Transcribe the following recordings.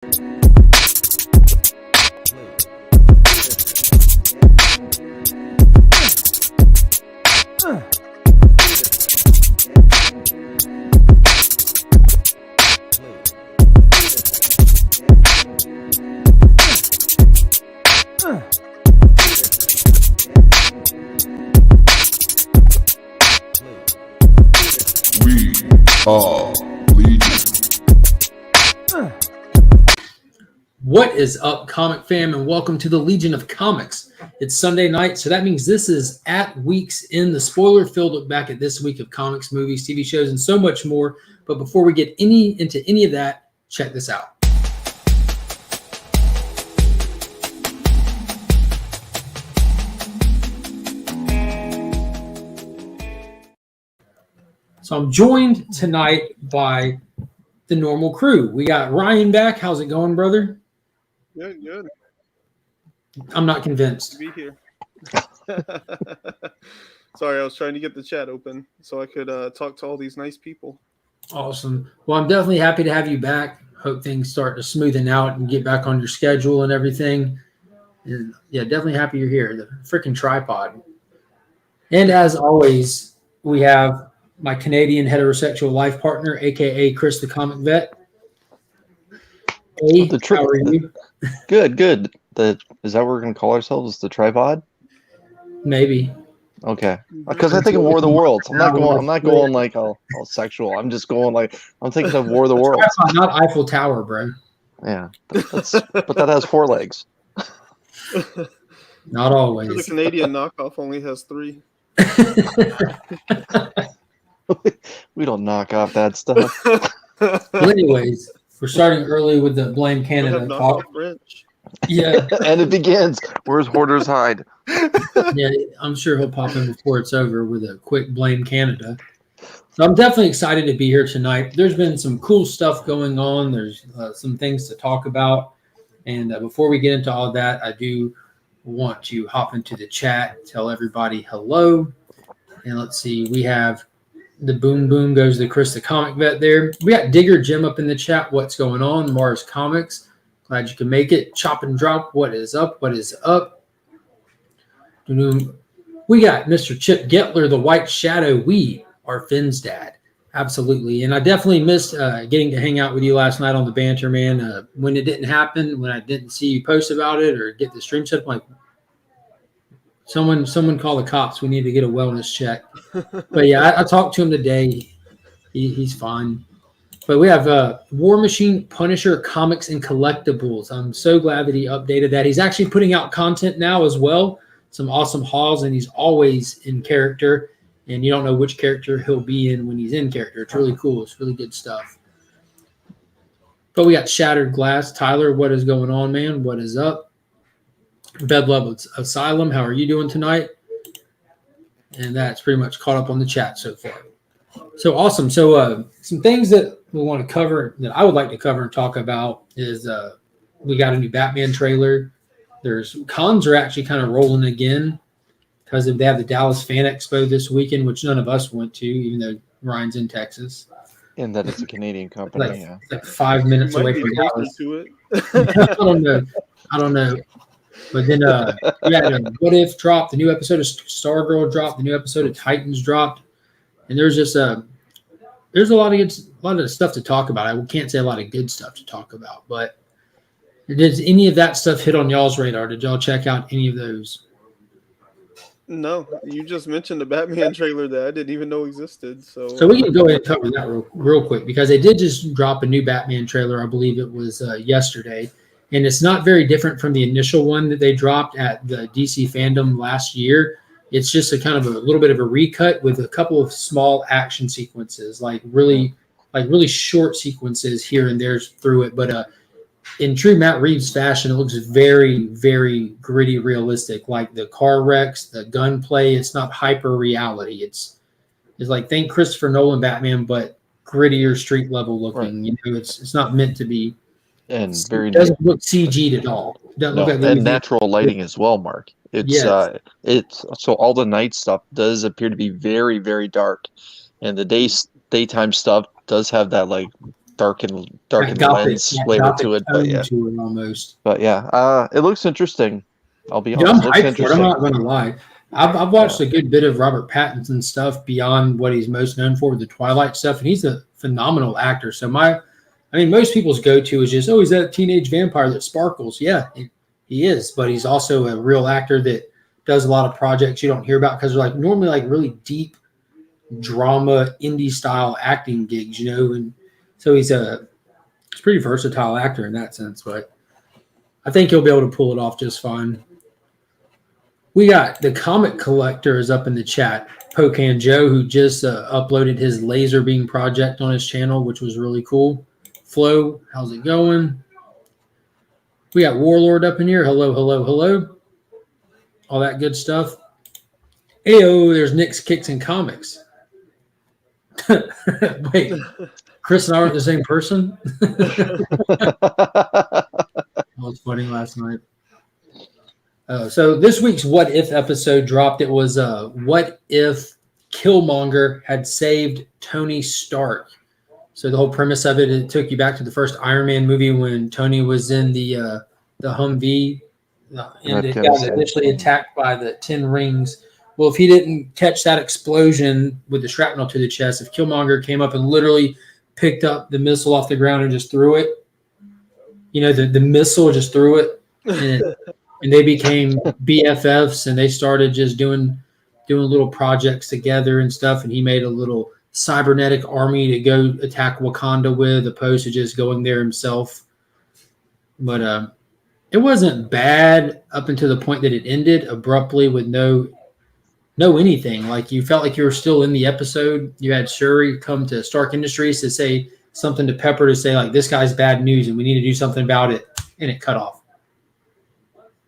We are Legion. What is up, comic fam, and welcome to the Legion of Comics. It's Sunday night, so that means this is at Weeks in the spoiler-filled look back at this week of comics, movies, TV shows, and so much more. But before we get into any of that, check this out. So I'm joined tonight by the normal crew. We got Ryan back. How's it going, brother? Good. I'm not convinced. To be here. Sorry, I was trying to get the chat open so I could talk to all these nice people. Awesome. Well, I'm definitely happy to have you back. Hope things start to smoothen out and get back on your schedule and everything. And yeah, definitely happy you're here. The freaking tripod. And as always, we have my Canadian heterosexual life partner, aka Chris the Comic Vet. Hey, how are you? Good. Is that what we're going to call ourselves? The tripod? Maybe. Okay. Because I think of War of the Worlds. I'm not going like all sexual. I'm just going like I'm thinking of War of the Worlds. Not Eiffel Tower, bro. Yeah, but that has 4 legs. Not always. The Canadian knockoff only has 3. We don't knock off that stuff. Well, anyways, we're starting early with the Blame Canada talk. Yeah. And it begins. Where's Hoarder's hide? Yeah, I'm sure he'll pop in before it's over with a quick Blame Canada. So I'm definitely excited to be here tonight. There's been some cool stuff going on. There's some things to talk about. And before we get into all that, I do want to hop into the chat, tell everybody hello. And let's see, we have the boom goes to Chris the Comic Vet there. We got Digger Jim up in the chat. What's going on? Mars Comics. Glad you can make it. Chop and Drop. What is up? What is up? We got Mr. Chip Getler, the White Shadow. We are Finn's dad. Absolutely. And I definitely missed getting to hang out with you last night on the banter, man. When it didn't happen, when I didn't see you post about it or get the stream set up, like, someone call the cops. We need to get a wellness check. But yeah, I talked to him today. He's fine. But we have War Machine Punisher Comics and Collectibles. I'm so glad that he updated that. He's actually putting out content now as well. Some awesome hauls, and he's always in character. And you don't know which character he'll be in when he's in character. It's really cool. It's really good stuff. But we got Shattered Glass. Tyler, what is going on, man? What is up? Bed Level Asylum, how are you doing tonight? And that's pretty much caught up on the chat so far. So awesome. So some things that we want to cover, that I would like to cover and talk about, is we got a new Batman trailer. There's cons are actually kind of rolling again because they have the Dallas Fan Expo this weekend, which none of us went to, even though Ryan's in Texas. And that it's a Canadian company. Like 5 minutes away from Dallas. To it. I don't know. But then we had What If dropped, the new episode of Stargirl dropped, the new episode of Titans dropped, and there's just there's a lot of stuff to talk about. I can't say a lot of good stuff to talk about, but did any of that stuff hit on y'all's radar? Did y'all check out any of those? No, you just mentioned the Batman trailer that I didn't even know existed. So we can go ahead and cover that real quick, because they did just drop a new Batman trailer. I believe it was yesterday. And it's not very different from the initial one that they dropped at the DC Fandome last year. It's just a kind of a little bit of a recut with a couple of small action sequences, like really short sequences here and there through it. But in true Matt Reeves fashion, it looks very, very gritty, realistic. Like the car wrecks, the gunplay. It's not hyper reality. It's like, think Christopher Nolan Batman, but grittier, street level looking. Right. You know, it's not meant to be. And very it doesn't look CG'd at all. And natural lighting as well, Mark. It's so all the night stuff does appear to be very, very dark, and the daytime stuff does have that like darkened Gothic, lens flavor to it. But yeah, to it almost. It looks interesting. I'll be Yeah, honest. I'm It looks hyped for it. I'm interesting. not going to lie. I've watched a good bit of Robert Pattinson stuff beyond what he's most known for with the Twilight stuff, and he's a phenomenal actor. So most people's go-to is just, oh, he's that teenage vampire that sparkles. Yeah, he is, but he's also a real actor that does a lot of projects you don't hear about because they're like normally like really deep drama indie style acting gigs, and so he's a pretty versatile actor in that sense. But I think he'll be able to pull it off just fine. We got the comic collector is up in the chat, Pocan Joe, who just uploaded his laser beam project on his channel, which was really cool. Flo, how's it going? We got Warlord up in here. Hello, hello, hello. All that good stuff. Ayo, there's Nick's Kicks and Comics. Wait, Chris and I aren't the same person? That was funny last night. So this week's What If episode dropped. It was what if Killmonger had saved Tony Stark? So the whole premise of it took you back to the first Iron Man movie when Tony was in the Humvee and it got initially attacked by the 10 rings. Well, if he didn't catch that explosion with the shrapnel to the chest, if Killmonger came up and literally picked up the missile off the ground and just threw it, the missile just threw it, and they became BFFs, and they started just doing little projects together and stuff. And he made a little cybernetic army to go attack Wakanda with, opposed to just going there himself. But it wasn't bad up until the point that it ended abruptly with no anything. Like you felt like you were still in the episode. You had Shuri come to Stark Industries to say something to Pepper to say like, this guy's bad news and we need to do something about it, and it cut off.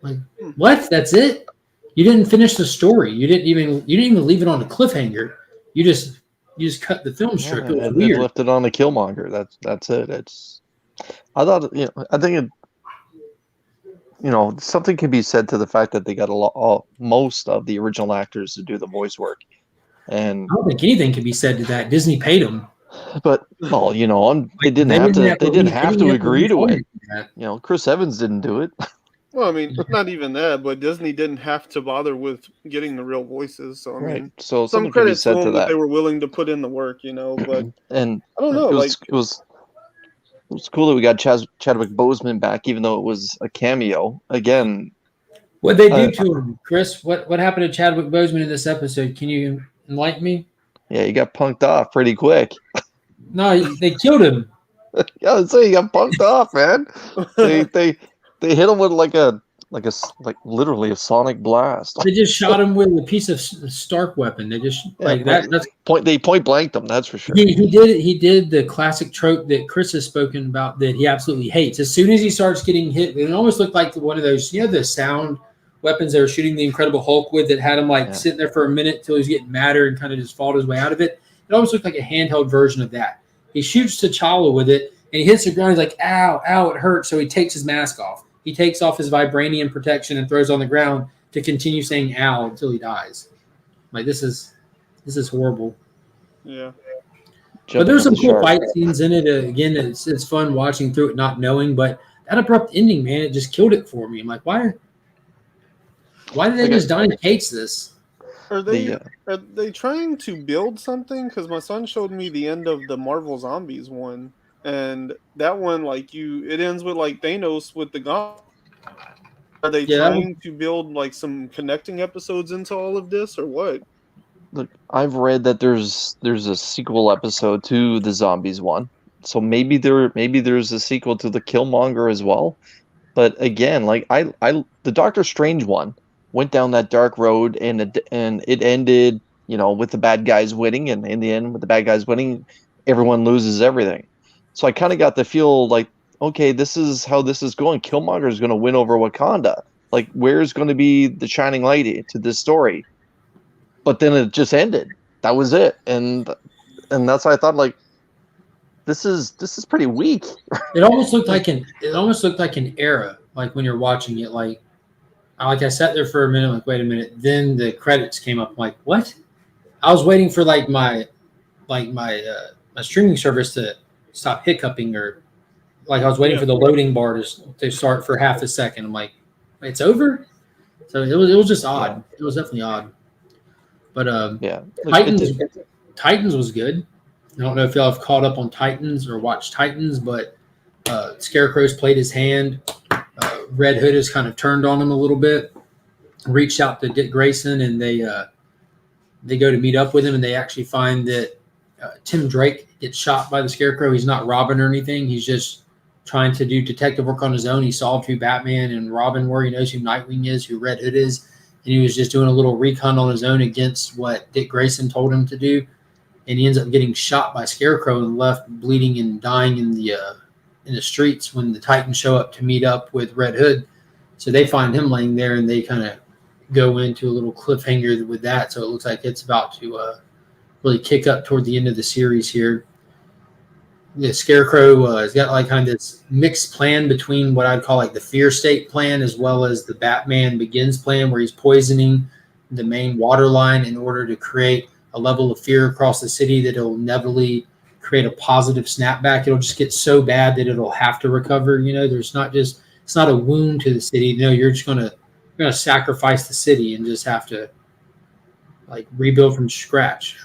Like, what? That's it? You didn't finish the story. You didn't even leave it on a cliffhanger. You just cut the film strip. It was weird. It left it on a Killmonger. That's it. I thought I think it something can be said to the fact that they got most of the original actors to do the voice work, and I don't think anything can be said to that. Disney paid them. But they didn't have to agree to it. Chris Evans didn't do it. Well, I mean, not even that, but Disney didn't have to bother with getting the real voices. So, I mean, so some credit to them that they were willing to put in the work, but and I don't know. It was cool that we got Chadwick Boseman back, even though it was a cameo. Again, What'd they do to him, Chris? What happened to Chadwick Boseman in this episode? Can you enlighten me? Yeah, he got punked off pretty quick. No, they killed him. Yeah, I'd say he got punked off, man. They hit him with like literally a sonic blast. They just shot him with a piece of Stark weapon. They just that's They point blanked him. That's for sure. He did the classic trope that Chris has spoken about that he absolutely hates. As soon as he starts getting hit, it almost looked like one of those, the sound weapons they were shooting the Incredible Hulk with that had him sitting there for a minute till he's getting madder and kind of just fought his way out of it. It almost looked like a handheld version of that. He shoots T'Challa with it and he hits the ground. He's like, ow, ow, it hurts. So he takes his mask off. He takes off his vibranium protection and throws on the ground to continue saying ow until he dies. Like, this is horrible. Yeah. But there's some cool fight scenes in it. Again, it's fun watching through it, not knowing. But that abrupt ending, man, it just killed it for me. I'm like, why did they just Donny Cates this? Are they trying to build something? Because my son showed me the end of the Marvel Zombies one. And that one, it ends with Thanos with the gauntlet. Are they trying to build some connecting episodes into all of this, or what? Look, I've read that there's a sequel episode to the Zombies one, so maybe there's a sequel to the Killmonger as well. But again, the Doctor Strange one went down that dark road, and it ended, with the bad guys winning, and in the end, with the bad guys winning, everyone loses everything. So I kind of got the feel okay, this is how this is going. Killmonger is going to win over Wakanda. Where's going to be the shining light to this story? But then it just ended. That was it, and that's why I thought this is pretty weak. It almost looked like an era. Like when you're watching it, I sat there for a minute, wait a minute. Then the credits came up. Like, what? I was waiting for my streaming service to stop hiccuping, or like I was waiting for the loading bar to start for half a second. I'm like, it's over. So it was just odd. It was definitely odd. But Titans was good. I don't know if y'all have caught up on Titans or watched Titans, but Scarecrow's played his hand. Red Hood has kind of turned on him a little bit. Reached out to Dick Grayson, and they go to meet up with him, and they actually find that Tim Drake gets shot by the Scarecrow. He's not Robin or anything. He's just trying to do detective work on his own. He solved who Batman and Robin were. He knows who Nightwing is, who Red Hood is, and he was just doing a little recon on his own against what Dick Grayson told him to do. And he ends up getting shot by Scarecrow and left bleeding and dying in the streets when the Titans show up to meet up with Red Hood. So they find him laying there, and they kind of go into a little cliffhanger with that. So it looks like it's about to really kick up toward the end of the series here. The Scarecrow has got like kind of this mixed plan between what I'd call like the Fear State plan as well as the Batman Begins plan, where he's poisoning the main water line in order to create a level of fear across the city that it'll inevitably create a positive snapback. It'll just get so bad that it'll have to recover. There's not just, it's not a wound to the city. You're just going to sacrifice the city and just have to like rebuild from scratch.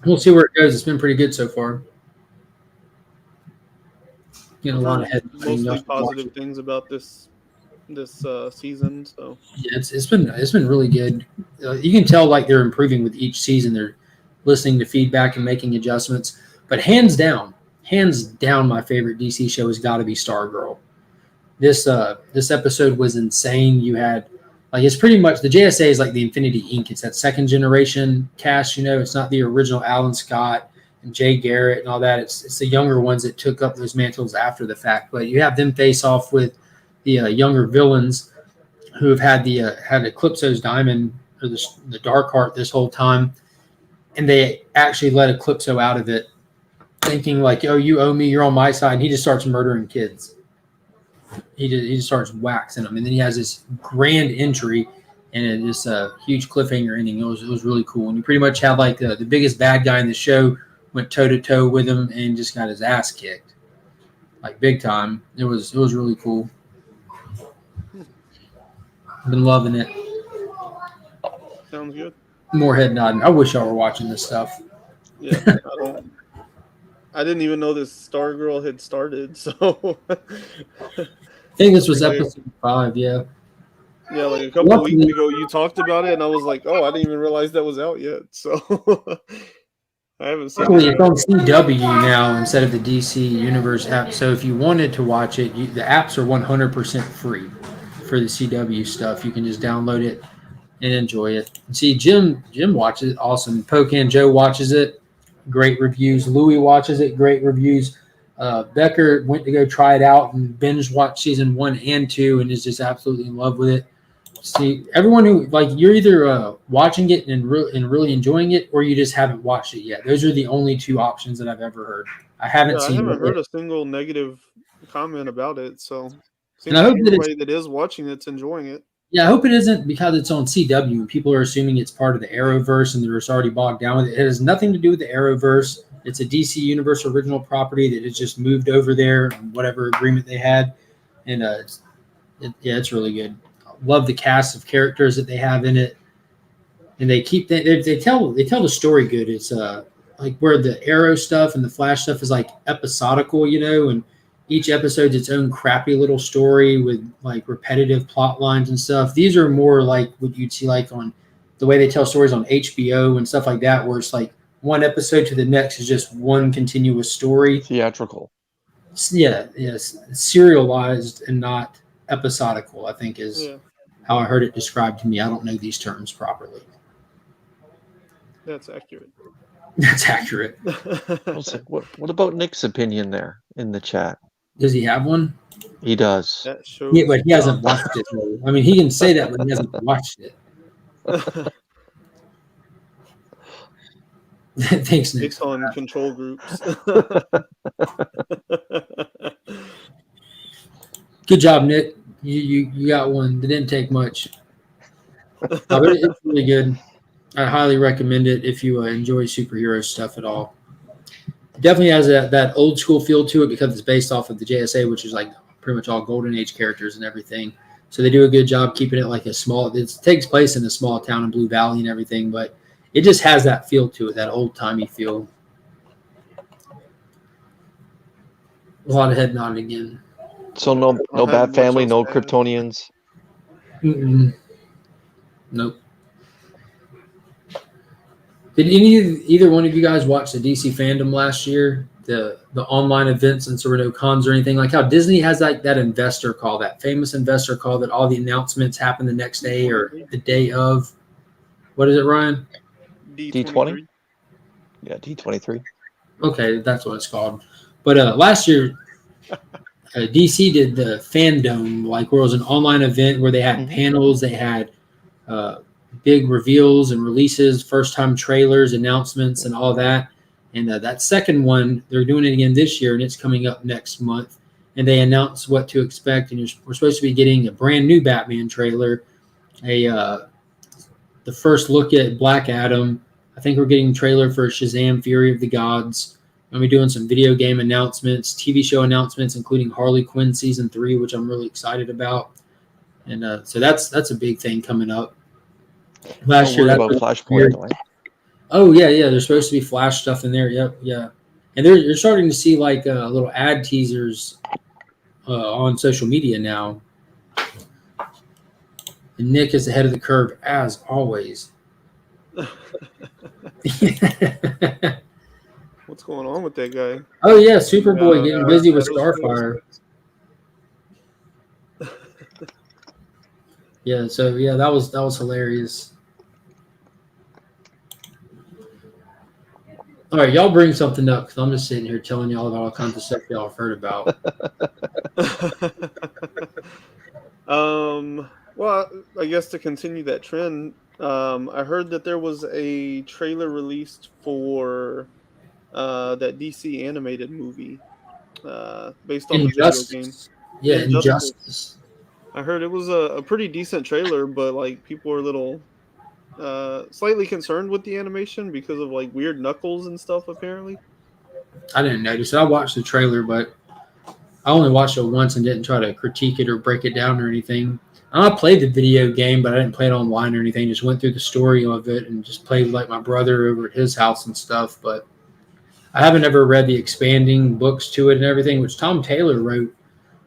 We'll see where it goes. It's been pretty good so far. Getting a lot of mostly positive things about this season. So yeah, it's been really good. You can tell like they're improving with each season. They're listening to feedback and making adjustments. But hands down, my favorite DC show has got to be Stargirl. This episode was insane. You had like, it's pretty much the JSA is like the Infinity Inc. It's that second generation cast. It's not the original Alan Scott and Jay Garrett and all that. It's the younger ones that took up those mantles after the fact. But you have them face off with the younger villains who have had had Eclipso's diamond or the Dark Heart this whole time, and they actually let Eclipso out of it, thinking like, "Oh, you owe me. You're on my side." And he just starts murdering kids. He just starts waxing them, and then he has this grand entry and this huge cliffhanger ending. It was really cool, and you pretty much had like the biggest bad guy in the show went toe to toe with him and just got his ass kicked, like big time. It was really cool. I've been loving it. Sounds good. More head nodding. I wish y'all were watching this stuff. Yeah, I didn't even know this Stargirl had started. So I think this was episode 5. Yeah. Yeah, like a couple of weeks ago, you talked about it, and I was like, "Oh, I didn't even realize that was out yet." So I haven't seen it. It's on CW now instead of the DC Universe app. So if you wanted to watch it, the apps are 100% free for the CW stuff. You can just download it and enjoy it. See, Jim watches it. Awesome. Pocan Joe watches it. Great reviews. Louis watches it. Great reviews. Becker went to go try it out and binge watch season 1 and 2 and is just absolutely in love with it. See, everyone who like, you're either watching it and really enjoying it, or you just haven't watched it yet. Those are the only 2 options that I've ever heard. I haven't heard a single negative comment about it. So and I hope everybody that is watching it's enjoying it. Yeah, I hope it isn't because it's on CW and people are assuming it's part of the Arrowverse and they're just already bogged down with it. It has nothing to do with the Arrowverse. It's a DC Universe original property that has just moved over there, whatever agreement they had, and it's really good. Love the cast of characters that they have in it, and they tell the story good. It's like where the Arrow stuff and the Flash stuff is like episodical, and each episode's its own crappy little story with like repetitive plot lines and stuff. These are more like what you'd see like on the way they tell stories on HBO and stuff like that, where it's like one episode to the next is just one continuous story. Theatrical. Yeah, yes, serialized and not episodical, I think is how I heard it described to me. I don't know these terms properly. That's accurate. That's accurate. I was like, what about Nick's opinion there in the chat? Does he have one? He does. Yeah, but he hasn't watched it. Though. I mean, he can say that, but he hasn't watched it. Thanks, Nick. Nick's on control groups. Good job, Nick. You got one. It didn't take much. But it's really good. I highly recommend it if you enjoy superhero stuff at all. definitely has that old school feel to it because it's based off of the JSA, which is like pretty much all Golden Age characters and everything. So they do a good job keeping it like a small. It takes place in a small town in Blue Valley and everything, but it just has that feel to it, that old timey feel. A lot of head nodding again. So no I had Bat much Family, else no to add. Kryptonians. Nope. Did either one of you guys watch the DC Fandom last year? The online events, since there were no cons or anything, like how Disney has like that investor call, that famous investor call that all the announcements happen the next day or the day of. What is it, Ryan? D20? Yeah, D23. Okay, that's what it's called. But last year, DC did the Fandome, like where it was an online event where they had panels, they had big reveals and releases, first-time trailers, announcements, and all that. And that second one, they're doing it again this year, and it's coming up next month. And they announced what to expect, and we're supposed to be getting a brand new Batman trailer, the first look at Black Adam. I think we're getting a trailer for Shazam: Fury of the Gods. I'll be doing some video game announcements, TV show announcements, including Harley Quinn season 3, which I'm really excited about. And so that's a big thing coming up. Last year, about Flashpoint, right? Oh yeah, there's supposed to be Flash stuff in there. Yep, yeah, and you're starting to see like little ad teasers on social media now. And Nick is ahead of the curve as always. What's going on with that guy? Oh yeah, Superboy getting busy with Starfire. Yeah, so yeah, that was hilarious. All right, y'all bring something up because I'm just sitting here telling y'all about all kinds of stuff y'all have heard about. Well, I guess to continue that trend, I heard that there was a trailer released for that DC animated movie based on the video game. Yeah, Injustice. I heard it was a pretty decent trailer, but like people were a little slightly concerned with the animation because of like weird knuckles and stuff apparently. I didn't notice it. I watched the trailer, but I only watched it once and didn't try to critique it or break it down or anything. I played the video game, but I didn't play it online or anything. Just went through the story of it and just played like my brother over at his house and stuff. But I haven't ever read the expanding books to it and everything, which Tom Taylor wrote,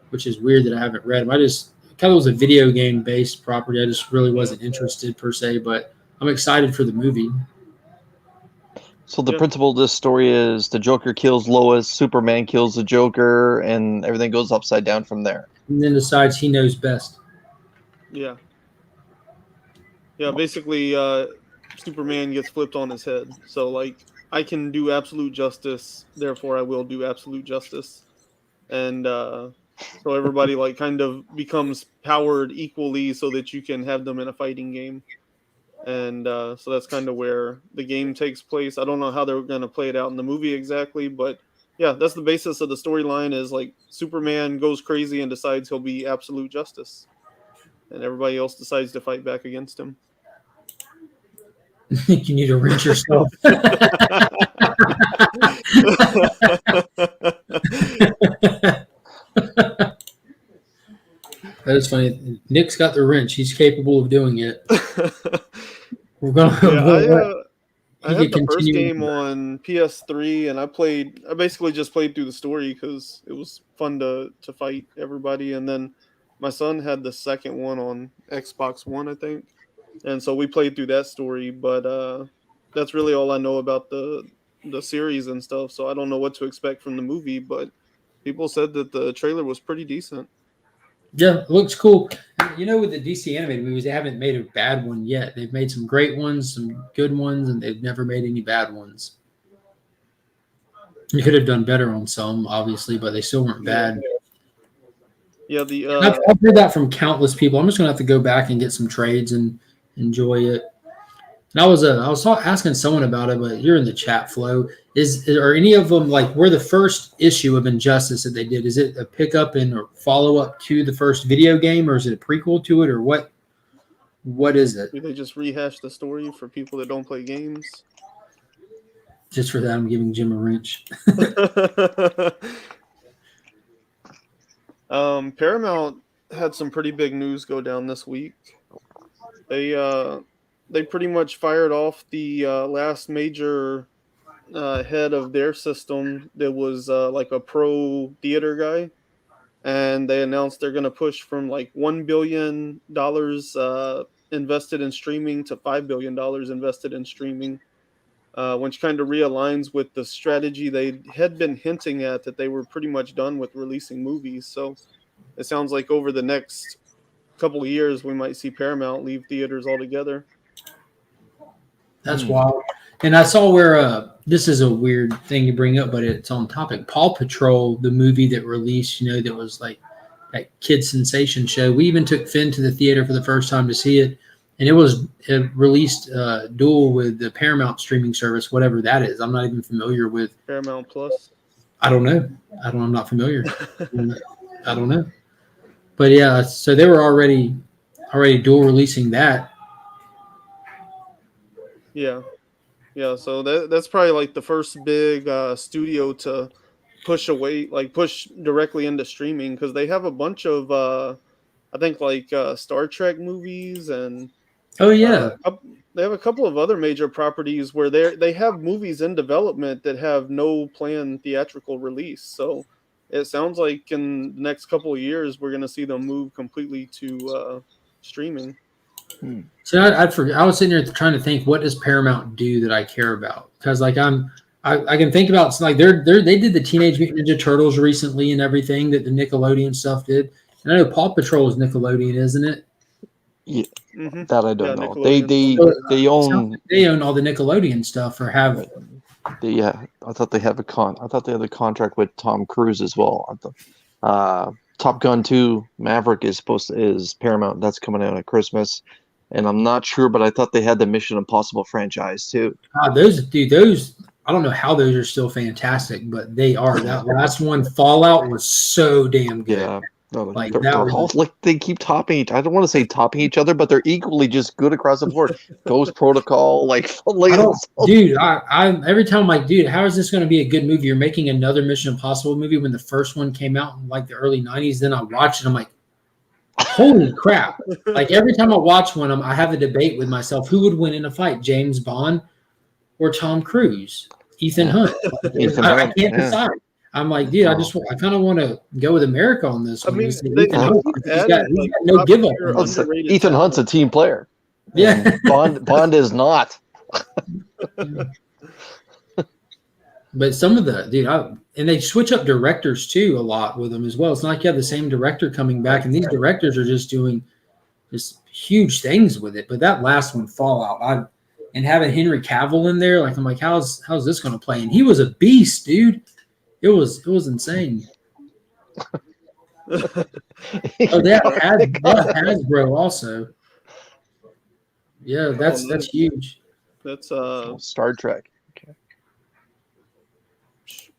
which is weird that I haven't read them. I just kind of was a video game based property. I just really wasn't interested per se, but I'm excited for the movie. So the principle of this story is the Joker kills Lois, Superman kills the Joker, and everything goes upside down from there. And then decides he knows best. Yeah. Yeah, basically Superman gets flipped on his head. So like I can do absolute justice, therefore I will do absolute justice. And so everybody like kind of becomes powered equally so that you can have them in a fighting game. And so that's kind of where the game takes place. I don't know how they're going to play it out in the movie exactly, but yeah, that's the basis of the storyline is like Superman goes crazy and decides he'll be absolute justice. And everybody else decides to fight back against him. I think you need to rinse yourself. That is funny. Nick's got the wrench. He's capable of doing it. We're gonna. I had the first game on PS3, and I basically just played through the story because it was fun to fight everybody. And then my son had the second one on Xbox One, I think, and so we played through that story. But that's really all I know about the series and stuff. So I don't know what to expect from the movie, but people said that the trailer was pretty decent. Yeah, it looks cool. You know, with the DC animated movies, they haven't made a bad one yet. They've made some great ones, some good ones, and they've never made any bad ones. You could have done better on some, obviously, but they still weren't bad. Yeah, I've heard that from countless people. I'm just gonna have to go back and get some trades and enjoy it. And I was asking someone about it, but you're in the chat flow. Are any of them like were the first issue of Injustice that they did? Is it a pickup and or follow up to the first video game, or is it a prequel to it, or what? What is it? Do they just rehash the story for people that don't play games? Just for that, I'm giving Jim a wrench. Paramount had some pretty big news go down this week. They pretty much fired off the last major head of their system that was like a pro theater guy, and they announced they're going to push from like $1 billion invested in streaming to $5 billion invested in streaming, which kind of realigns with the strategy they had been hinting at, that they were pretty much done with releasing movies. So it sounds like over the next couple of years, we might see Paramount leave theaters altogether. That's wild. And I saw where this is a weird thing to bring up, but it's on topic. Paw Patrol, the movie that released, that was like that kid sensation show. We even took Finn to the theater for the first time to see it, and it released dual with the Paramount streaming service, whatever that is. I'm not even familiar with Paramount Plus. I don't know. I'm not familiar. I don't know. But yeah, so they were already dual releasing that. Yeah. So that's probably like the first big studio to push directly into streaming, because they have a bunch of I think like Star Trek movies, and they have a couple of other major properties where they have movies in development that have no planned theatrical release. So it sounds like in the next couple of years we're going to see them move completely to streaming. So I was sitting there trying to think, what does Paramount do that I care about? Because like I can think about, like they did the Teenage Mutant Ninja Turtles recently and everything that the Nickelodeon stuff did. And I know Paw Patrol is Nickelodeon, isn't it? Yeah, that I don't know. They own all the Nickelodeon stuff, or have. Yeah, I thought they have a had a contract with Tom Cruise as well. Top Gun 2 Maverick is Paramount. That's coming out at Christmas, and I'm not sure, but I thought they had the Mission Impossible franchise too. Those I don't know how those are still fantastic, but they are. That last one, Fallout, was so damn good. Yeah. No, like they're all, like they keep topping each. I don't want to say topping each other, but they're equally just good across the board. Ghost Protocol, dude, I every time I'm like, dude, how is this going to be a good movie? You're making another Mission Impossible movie when the first one came out in like the early '90s. Then I watched it, I'm like, holy crap! Like every time I watch one, I have a debate with myself: who would win in a fight, James Bond or Tom Cruise, Ethan Hunt? I can't decide. I'm like, dude, I kind of want to go with America on this one. He's got no give up. Ethan Hunt's a team player. Yeah, Bond is not. But some of and they switch up directors too a lot with them as well. It's not like you have the same director coming back, and these directors are just doing just huge things with it. But that last one, Fallout, and having Henry Cavill in there, like I'm like, how's this going to play? And he was a beast, dude. It was insane. They have Hasbro also. Yeah, that's huge. That's Star Trek. Okay.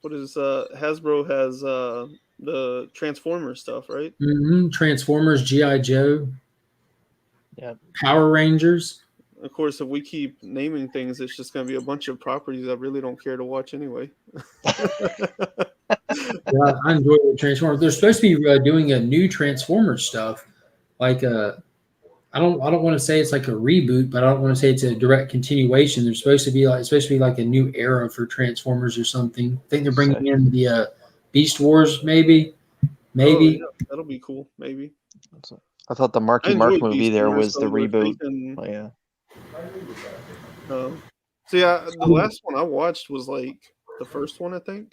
What is Hasbro has the Transformers stuff, right? Mm-hmm. Transformers, G.I. Joe. Yeah. Power Rangers. Of course, if we keep naming things, it's just going to be a bunch of properties I really don't care to watch anyway. Yeah, I enjoy the Transformers. They're supposed to be doing a new Transformers stuff, like I don't want to say it's like a reboot, but I don't want to say it's a direct continuation. They're supposed to be like a new era for Transformers or something. I think they're bringing in the Beast Wars, maybe. Oh, yeah, that'll be cool. Maybe. I thought the Marky Mark movie Beast there Wars, was the reboot. Oh yeah. So yeah, the last one I watched was like the first one, I think.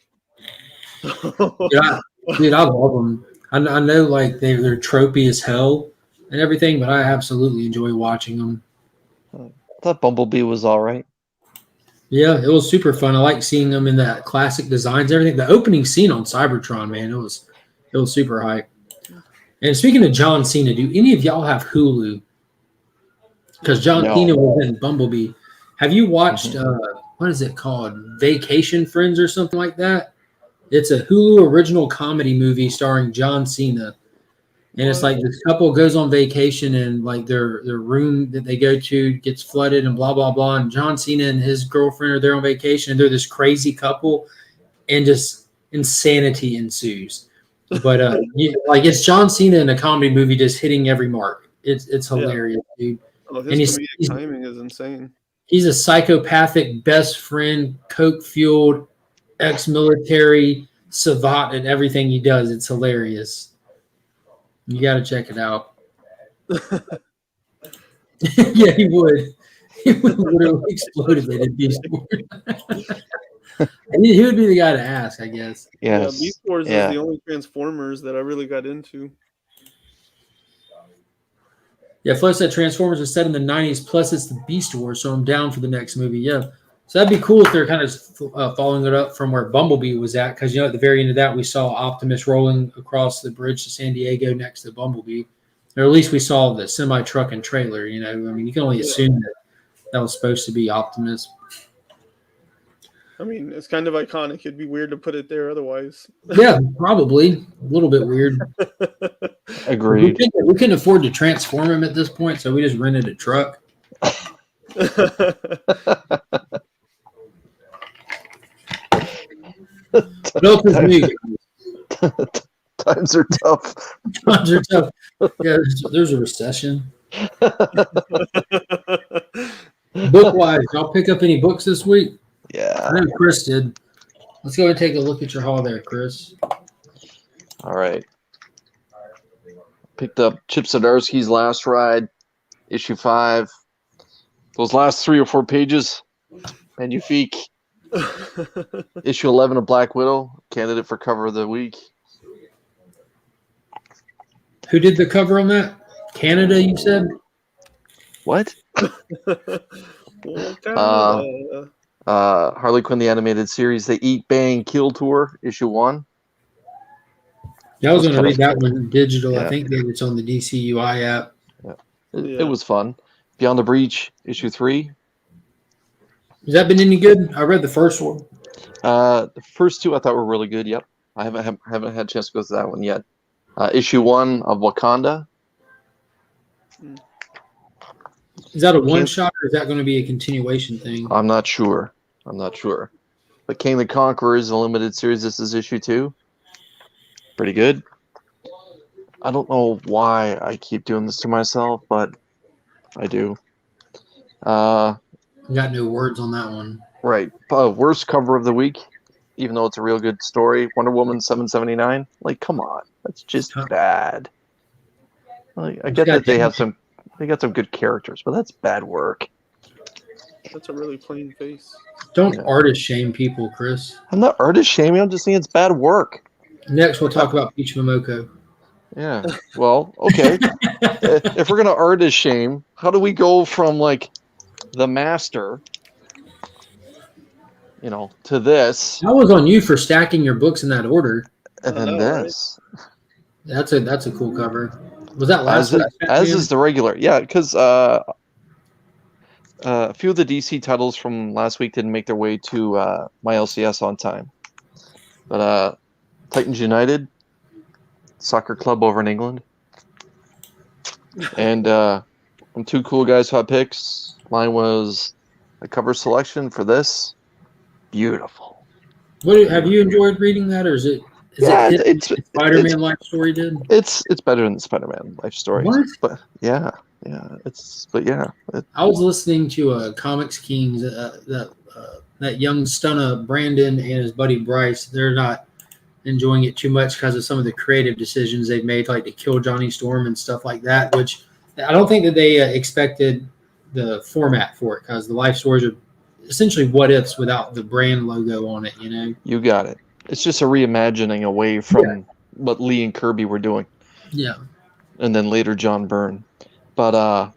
Yeah, dude, I love them. I know like they're tropey as hell and everything, but I absolutely enjoy watching them. I thought Bumblebee was all right. Yeah, it was super fun. I like seeing them in that classic designs, everything. The opening scene on Cybertron, man, it was super hype. And speaking of John Cena, do any of y'all have Hulu? Because John Cena was in Bumblebee. Have you watched what is it called? Vacation Friends or something like that? It's a Hulu original comedy movie starring John Cena. And it's like this couple goes on vacation and like their room that they go to gets flooded and blah blah blah. And John Cena and his girlfriend are there on vacation and they're this crazy couple, and just insanity ensues. But like it's John Cena in a comedy movie just hitting every mark. It's hilarious, dude. Oh, And his comedic timing is insane. He's a psychopathic best friend, coke fueled, ex-military savant at everything he does. It's hilarious. You got to check it out. Yeah, he would. He would literally explode if they did Beast Wars. And he would be the guy to ask, I guess. Yes. Yeah, Beast Wars is the only Transformers that I really got into. Yeah, Flo said Transformers was set in the 90s, plus it's the Beast Wars, so I'm down for the next movie. Yeah. So that'd be cool if they're kind of following it up from where Bumblebee was at, because, at the very end of that, we saw Optimus rolling across the bridge to San Diego next to Bumblebee. Or at least we saw the semi-truck and trailer, I mean, you can only assume that was supposed to be Optimus. I mean, it's kind of iconic. It'd be weird to put it there otherwise. Yeah, probably. A little bit weird. Agreed. We couldn't afford to transform him at this point, so we just rented a truck. Times are tough. Times are tough. Yeah, there's a recession. Book-wise, y'all pick up any books this week? Yeah. I know Chris did. Let's go and take a look at your haul there, Chris. All right. Picked up Chip Zdarsky's Last Ride, issue 5. Those last 3 or 4 pages, magnifique. Issue 11 of Black Widow, candidate for cover of the week. Who did the cover on that? Canada, you said? What? Harley Quinn, the animated series, the Eat, Bang, Kill Tour, issue 1. Yeah, I was going to read that one digital. Yeah. I think maybe it's on the DCUI app. Yeah. It was fun. Beyond the Breach, issue 3. Has that been any good? I read the first one. The first 2 I thought were really good. Yep. I haven't had a chance to go through that one yet. Issue 1 of Wakanda. Is that a one-shot, or is that going to be a continuation thing? I'm not sure. But King the Conqueror is a limited series. This is issue 2. Pretty good. I don't know why I keep doing this to myself, but I do. Got no words on that one. Right. Worst cover of the week, even though it's a real good story. Wonder Woman 779. Like, come on. That's just bad. Like, I get that they got some good characters, but that's bad work. That's a really plain face. Don't artist shame people, Chris. I'm not artist shaming. I'm just saying it's bad work. Next, we'll talk about Peach Momoko. Yeah. Well, okay. If we're gonna artist shame, how do we go from like the Master, to this? That was on you for stacking your books in that order. And then this. Right? That's a cool cover. Was that last week? As is the regular. Yeah, because a few of the DC titles from last week didn't make their way to my LCS on time. But Titans United, soccer club over in England. And from 2 cool guys hot picks. Mine was a cover selection for this. Beautiful. Have you enjoyed reading that, or is it Spider-Man life story did? It's better than the Spider-Man life story. What? But yeah. I was listening to Comics Kings, that young stunner Brandon and his buddy Bryce. They're not enjoying it too much because of some of the creative decisions they've made, like to kill Johnny Storm and stuff like that, which I don't think that they expected the format for it, because the life stories are essentially what ifs without the brand logo on it, You got it. It's just a reimagining away from what Lee and Kirby were doing. Yeah. And then later John Byrne. But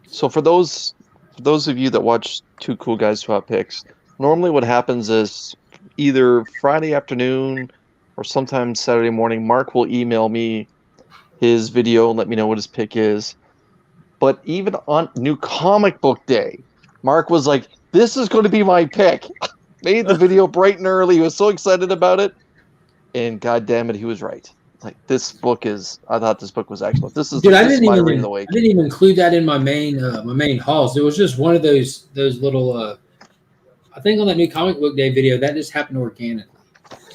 so for those of you that watch 2 cool guys swap picks, normally what happens is either Friday afternoon or sometimes Saturday morning, Mark will email me his video and let me know what his pick is. But even on New Comic Book Day, Mark was like, this is going to be my pick. Made the video bright and early. He was so excited about it. And God damn it, he was right. like this book is. I thought this book was excellent. This is Dude, this is my read of the week. I didn't even include that in my main hauls. It was just one of those little. I think on that new comic book day video, that just happened organically.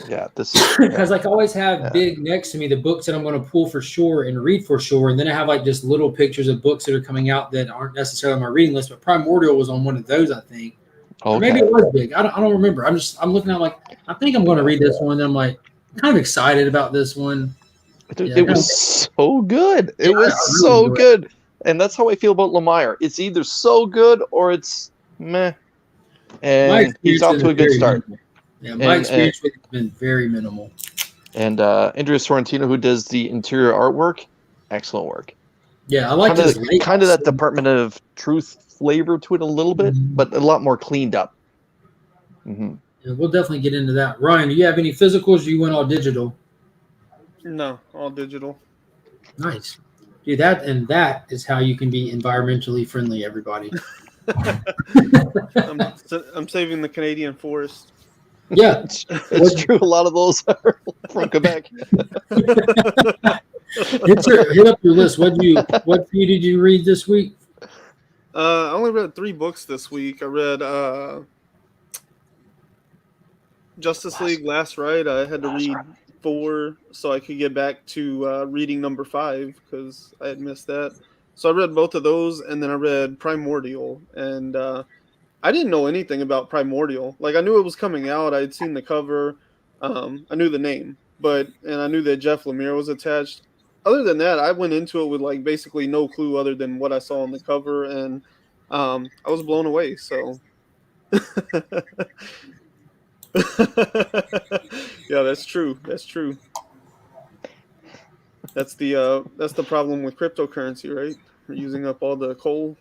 Yeah, this Because like I always have big next to me the books that I'm going to pull for sure and read for sure, and then I have like just little pictures of books that are coming out that aren't necessarily on my reading list. But Primordial was on one of those, I think. Or maybe it was big. I don't remember. I'm looking at like I think I'm going to read this one. And I'm like kind of excited about this one. Dude, it was so good. It was so good, and that's how I feel about Lemire. It's either so good or it's meh. And he's off to a good start. Minimal. Yeah, my experience with it has been very minimal. And Andrea Sorrentino, who does the interior artwork, excellent work. Yeah, I like this. Kind of that Department of Truth flavor to it a little bit, but a lot more cleaned up. Mm-hmm. Yeah, we'll definitely get into that. Ryan, do you have any physicals or you went all digital? No, all digital. Nice. Dude, that is how you can be environmentally friendly, everybody. I'm saving the Canadian forest. Yeah. It's true. A lot of those are from Quebec. Hit up your list. What few did you read this week? I only read 3 books this week. I read Justice League Last Ride. I had to read 4 so I could get back to reading number 5 because I had missed that. So I read both of those, and then I read Primordial, and I didn't know anything about Primordial. Like, I knew it was coming out. I had seen the cover. I knew the name, and I knew that Jeff Lemire was attached. Other than that, I went into it with like basically no clue other than what I saw on the cover, and I was blown away. So, yeah, that's true. That's true. That's the problem with cryptocurrency, right? We're using up all the coal.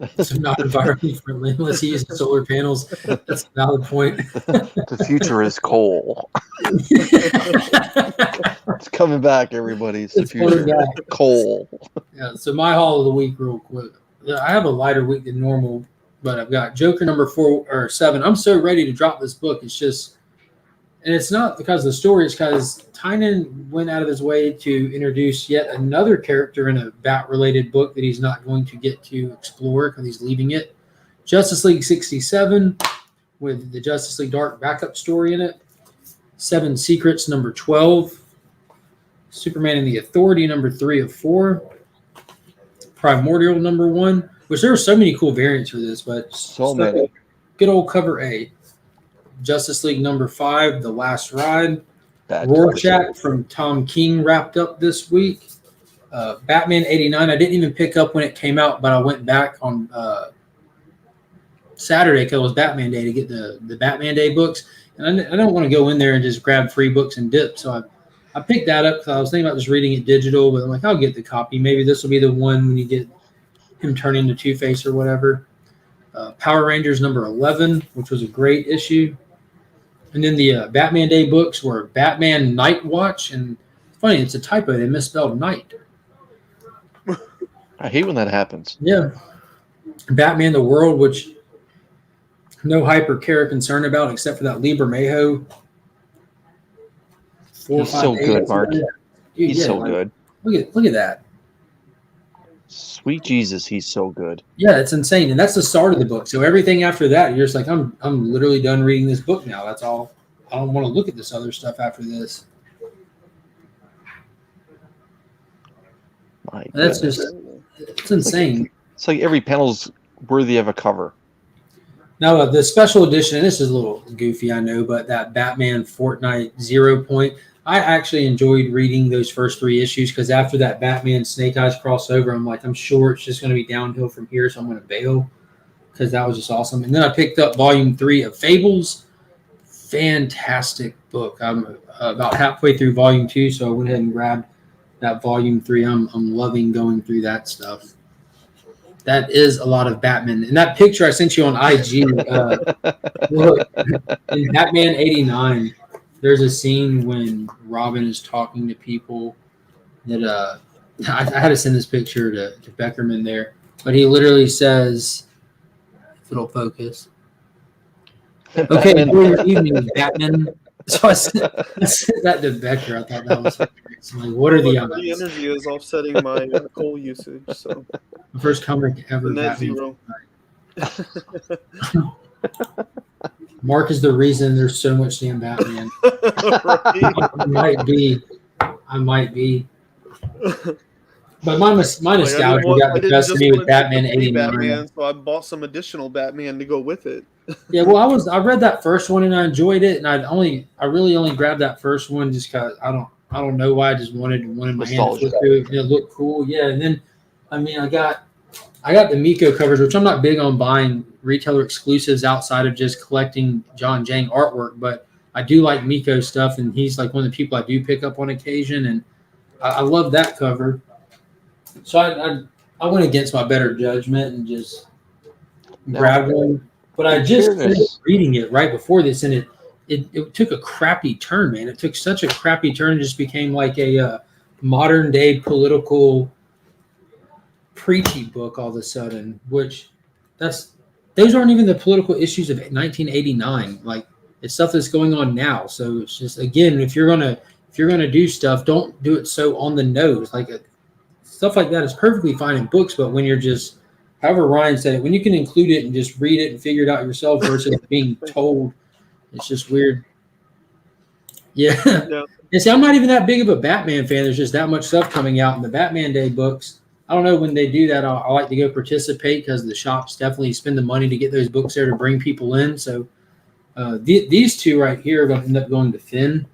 It's not environmentally friendly unless you use solar panels. That's a valid point. The future is coal. It's coming back, everybody. It's the future. Coal. Yeah. So my haul of the week, real quick. I have a lighter week than normal, but I've got Joker number 4 or 7. I'm so ready to drop this book. It's just. And it's not because of the story, it's because Tynan went out of his way to introduce yet another character in a Bat-related book that he's not going to get to explore because he's leaving it. Justice League 67 with the Justice League Dark backup story in it. 7 Secrets number 12. Superman and the Authority number 3 of 4. Primordial number 1. Which there were so many cool variants for this, but so many. Good old cover A. Justice League number 5, The Last Ride. Bad Rorschach from Tom King wrapped up this week. Batman 89, I didn't even pick up when it came out, but I went back on Saturday because it was Batman Day to get the Batman Day books. And I don't want to go in there and just grab free books and dip. So I picked that up because I was thinking about just reading it digital, but I'm like, I'll get the copy. Maybe this will be the one when you get him turning into Two-Face or whatever. Power Rangers number 11, which was a great issue. And then the Batman Day books were Batman Night Watch. And funny, it's a typo. They misspelled night. I hate when that happens. Yeah. Batman the World, which no hype or care or concern about except for that Lieber-Mayo. He's so good, Mark. He's so good. Look at that. Sweet Jesus, he's so good. Yeah, it's insane. And that's the start of the book. So everything after that, you're just like, I'm literally done reading this book now. That's all. I don't want to look at this other stuff after this. That's just, it's insane. It's like every panel's worthy of a cover. Now, the special edition, and this is a little goofy, I know, but that Batman Fortnite 0 Point, I actually enjoyed reading those first 3 issues because after that Batman Snake Eyes crossover, I'm like, I'm sure it's just going to be downhill from here, so I'm going to bail because that was just awesome. And then I picked up volume 3 of Fables. Fantastic book. I'm about halfway through volume 2, so I went ahead and grabbed that volume 3. I'm loving going through that stuff. That is a lot of Batman. And that picture I sent you on IG, look, in Batman 89, there's a scene when Robin is talking to people that I had to send this picture to Beckerman there, but he literally says, if it'll focus. Okay, good evening, Batman. So I sent that to Becker. I thought that was hilarious. I'm like, what are the The odds? energy is offsetting my coal usage, so The first comic the ever. net Batman. zero. Mark is the reason there's so much damn Batman. Right? I might be. But my nostalgia got I the didn't best of just me want with it just Batman to be '89. Batman, so I bought some additional Batman to go with it. Yeah, well, I read that first one and I enjoyed it, and I really only grabbed that first one just because I don't know why. I just wanted one in my hand to flip Nostalgia. through it. It looked cool, yeah. And then, I mean, I got the Miko covers, which I'm not big on buying retailer exclusives outside of just collecting John Jang artwork, but I do like Miko stuff, and he's like one of the people I do pick up on occasion, and I love that cover. So I went against my better judgment and just grabbed one. But I in just fairness- finished reading it right before this, and it took a crappy turn, man. It took such a crappy turn, and just became like a modern day political preachy book all of a sudden. Which those aren't even the political issues of 1989. Like it's stuff that's going on now. So it's just again, if you're gonna do stuff, don't do it so on the nose. Like stuff like that is perfectly fine in books, but when you're just however Ryan said it, when you can include it and just read it and figure it out yourself versus being told, it's just weird. Yeah. Yeah. And see, I'm not even that big of a Batman fan. There's just that much stuff coming out in the Batman Day books. I don't know when they do that. I like to go participate because the shops definitely spend the money to get those books there to bring people in. So these two right here are going to end up going to Finn,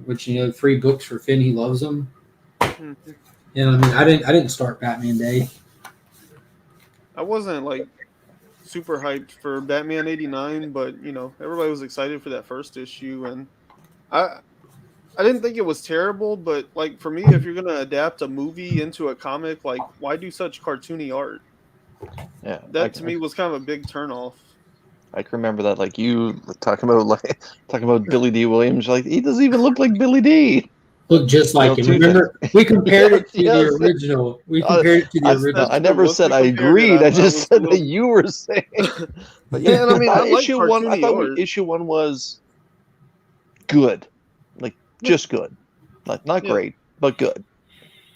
which, free books for Finn. He loves them. Mhm. And I mean, I didn't start Batman Day. I wasn't like super hyped for Batman '89, but everybody was excited for that first issue, and I didn't think it was terrible, but like for me, if you're gonna adapt a movie into a comic, like why do such cartoony art? Yeah, That to me was kind of a big turnoff. I can remember that. Like you talking about Billy D. Williams. Like he doesn't even look like Billy D. Look just like him. two Remember, we compared it to Yes, the yes. original. We compared it to the original. I never Once we said I compared it, agreed. I I just was a said little- that you were saying. But Yeah, and I mean, I like issue one. I cartoony thought art. issue one was good, like just good, like not Yeah. great, but good.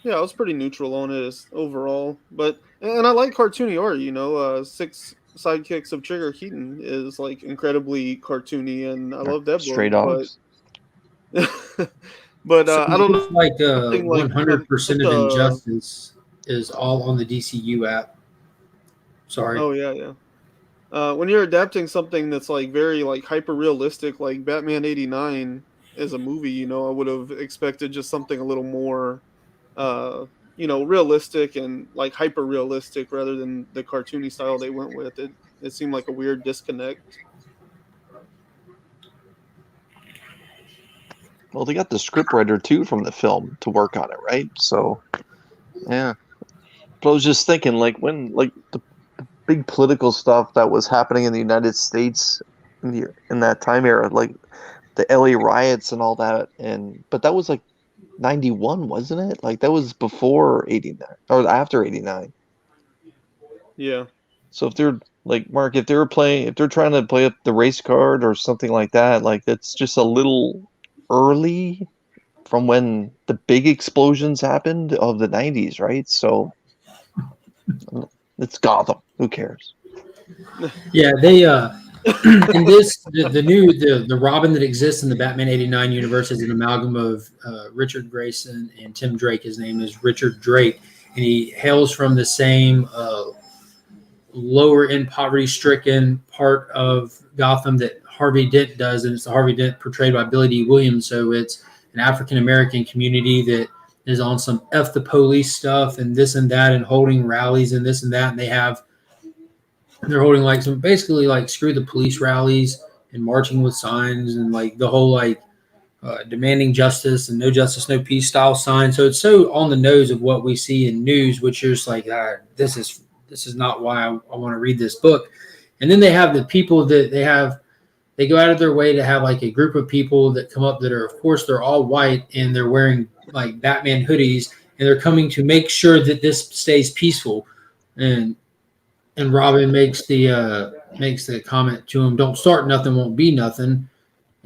Yeah, I was pretty neutral on it overall, and I like cartoony art. Six Sidekicks of Trigger Keaton is like incredibly cartoony, and I love that Stray book. dogs. But So I don't know. it's like something like 100% such of a- Injustice is all on the DCU app. Sorry. Oh yeah. When you're adapting something that's like very like hyper realistic, like Batman '89 as a movie, I would have expected just something a little more, realistic and like hyper realistic rather than the cartoony style they went with. It seemed like a weird disconnect. Well, they got the scriptwriter too from the film to work on it, right? So, yeah. But I was just thinking, like when like the big political stuff that was happening in the United States in that time era, like the LA riots and all that, but that was like 91, wasn't it? Like that was before 89 or after 89. Yeah. So if they're like Mark, if they're trying to play up the race card or something like that, like that's just a little early from when the big explosions happened of the 90s, right? So it's Gotham. Who cares? Yeah, they in this the Robin that exists in the Batman '89 universe is an amalgam of Richard Grayson and Tim Drake. His name is Richard Drake, and he hails from the same lower end poverty stricken part of Gotham that Harvey Dent does, and it's the Harvey Dent portrayed by Billy D. Williams. So it's an African American community that is on some F the police stuff and this and that and holding rallies and this and that, and they're holding like some basically like screw the police rallies and marching with signs and like the whole like demanding justice and no justice, no peace style sign. So it's so on the nose of what we see in news, which is just like, this is not why I want to read this book. And then they have the people that they go out of their way to have like a group of people that come up that are, of course, they're all white and they're wearing like Batman hoodies and they're coming to make sure that this stays peaceful. And Robin makes the comment to him, "Don't start nothing, won't be nothing."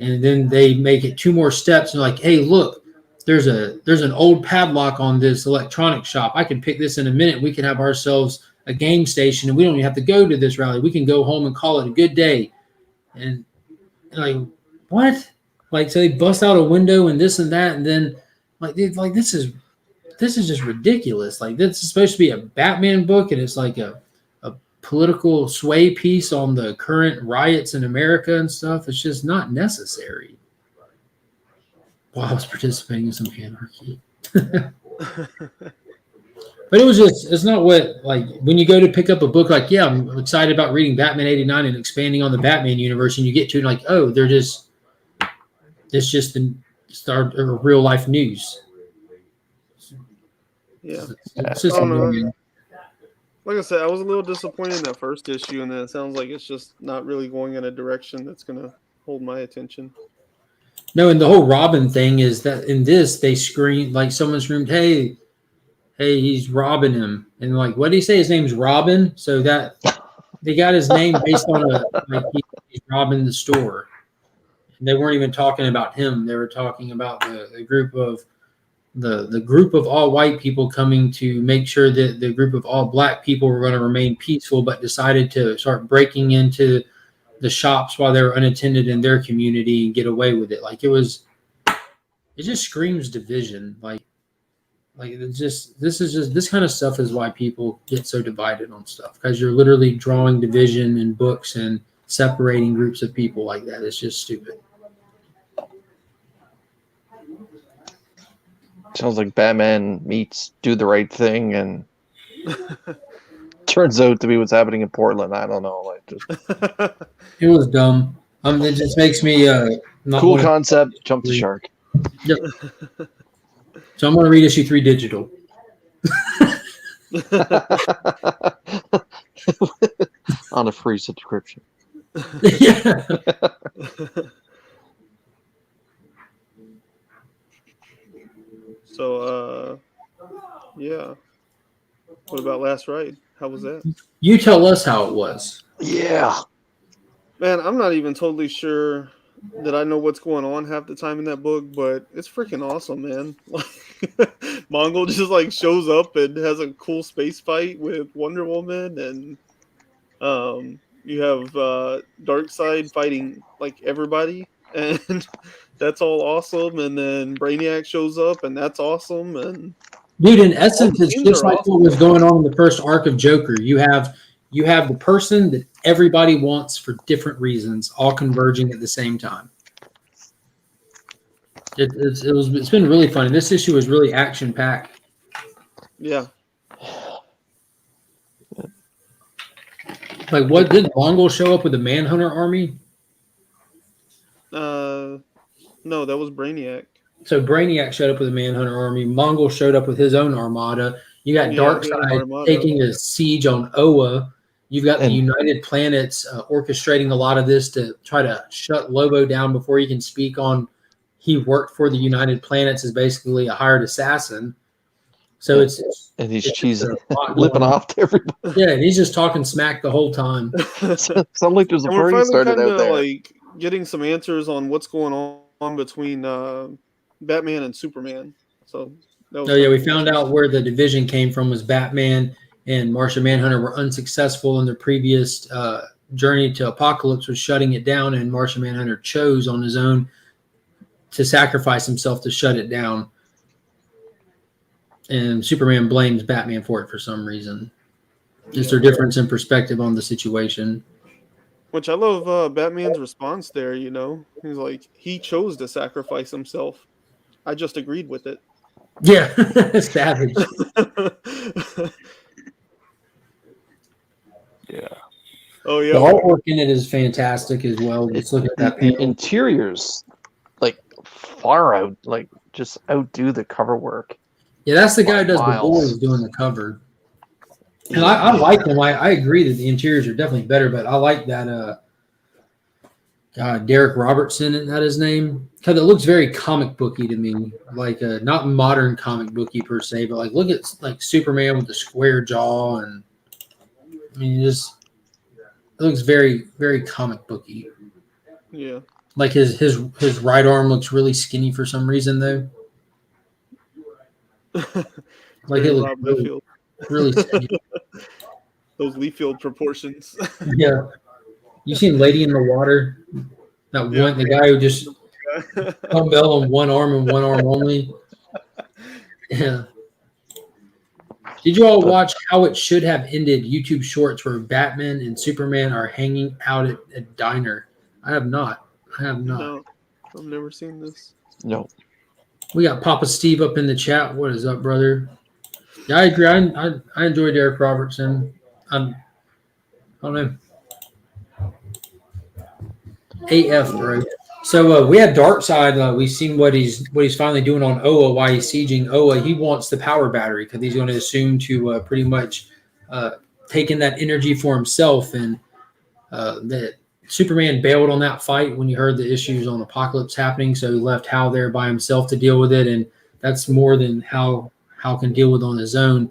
And then they make it 2 more steps and like, hey, look, there's an old padlock on this electronic shop. I can pick this in a minute. We can have ourselves a game station, and we don't even have to go to this rally. We can go home and call it a good day. And like, what? Like, so they bust out a window and this and that, and then like, this is just ridiculous. Like, this is supposed to be a Batman book, and it's like a political sway piece on the current riots in America and stuff. It's just not necessary. Well, I was participating in some anarchy. But it's not what, like, when you go to pick up a book, like, yeah, I'm excited about reading Batman 89 and expanding on the Batman universe, and you get to it, like, oh, it's just the start of real life news. Yeah. It's just like I said, I was a little disappointed in that first issue, and then it sounds like it's just not really going in a direction that's going to hold my attention. No, and the whole Robin thing is that in this, they scream, like someone screamed, hey, he's robbing him. And like, what did he say? His name's Robin? So that they got his name based on he's robbing the store. And they weren't even talking about him. They were talking about the group of the group of all white people coming to make sure that the group of all black people were going to remain peaceful, but decided to start breaking into the shops while they were unattended in their community and get away with it. Like, it just screams division. Like this kind of stuff is why people get so divided on stuff, because you're literally drawing division in books and separating groups of people like that. It's just stupid. Sounds like Batman meets Do the Right Thing, and turns out to be what's happening in Portland. I don't know. Like, just it was dumb. It just makes me not cool concept. Jump the shark. Yep. So I'm going to read issue 3 digital. On a free subscription. Yeah. So, yeah. What about Last Ride? How was that? You tell us how it was. Yeah. Man, I'm not even totally sure that I know what's going on half the time in that book, but it's freaking awesome, man. Mongol just like shows up and has a cool space fight with Wonder Woman, and you have Darkseid fighting like everybody, and that's all awesome. And then Brainiac shows up, and that's awesome. And dude, in essence, it's just like what was going on in the first arc of Joker. You have the person that everybody wants for different reasons, all converging at the same time. It's been really fun. And this issue was really action packed. Yeah. Like, what did Mongol show up with the Manhunter army? No, that was Brainiac. So Brainiac showed up with a Manhunter army. Mongol showed up with his own armada. You got Darkseid taking a siege on Oa. You've got the United Planets orchestrating a lot of this to try to shut Lobo down before he can speak on. He worked for the United Planets as basically a hired assassin. So he's cheesing, lipping off to everybody. Yeah, and he's just talking smack the whole time. Sounds like there's a party started out there. Like getting some answers on what's going on between Batman and Superman. So we found out where the division came from was Batman and Martian Manhunter were unsuccessful in their previous journey to Apocalypse, was shutting it down, and Martian Manhunter chose on his own to sacrifice himself to shut it down. And Superman blames Batman for it for some reason. Just their difference in perspective on the situation. Which I love Batman's response there, you know. He's like, he chose to sacrifice himself. I just agreed with it. Yeah, savage. Yeah. Oh yeah. The artwork in it is fantastic as well. Let's look at that. The interiors, like, far out, like, just outdo the cover work. Yeah, that's the guy who does the boys doing the cover. And I like them. I agree that the interiors are definitely better, but I like that Derek Robertson, is that his name? Because it looks very comic booky to me. Like not modern comic booky per se, but like look at like Superman with the square jaw, and I mean it looks very, very comic booky. Yeah. Like his right arm looks really skinny for some reason though. Like Very it looks Rob Liefeld. really skinny. Those Liefeld proportions. Yeah. You seen Lady in the Water? That Yeah. one, the guy who just dumbbell on one arm and one arm only. Yeah. Did you all watch How It Should Have Ended YouTube shorts where Batman and Superman are hanging out at a diner? I have not. No, I've never seen this. No. We got Papa Steve up in the chat. What is up, brother? Yeah, I agree. I enjoyed Eric Robertson. I don't know. AF, bro. So we had Darkseid. We've seen what he's finally doing on Oa. Why he's sieging Oa. He wants the power battery because he's going to assume to pretty much taking that energy for himself. And that Superman bailed on that fight when he heard the issues on Apocalypse happening, so he left Hal there by himself to deal with it. And that's more than Hal can deal with on his own.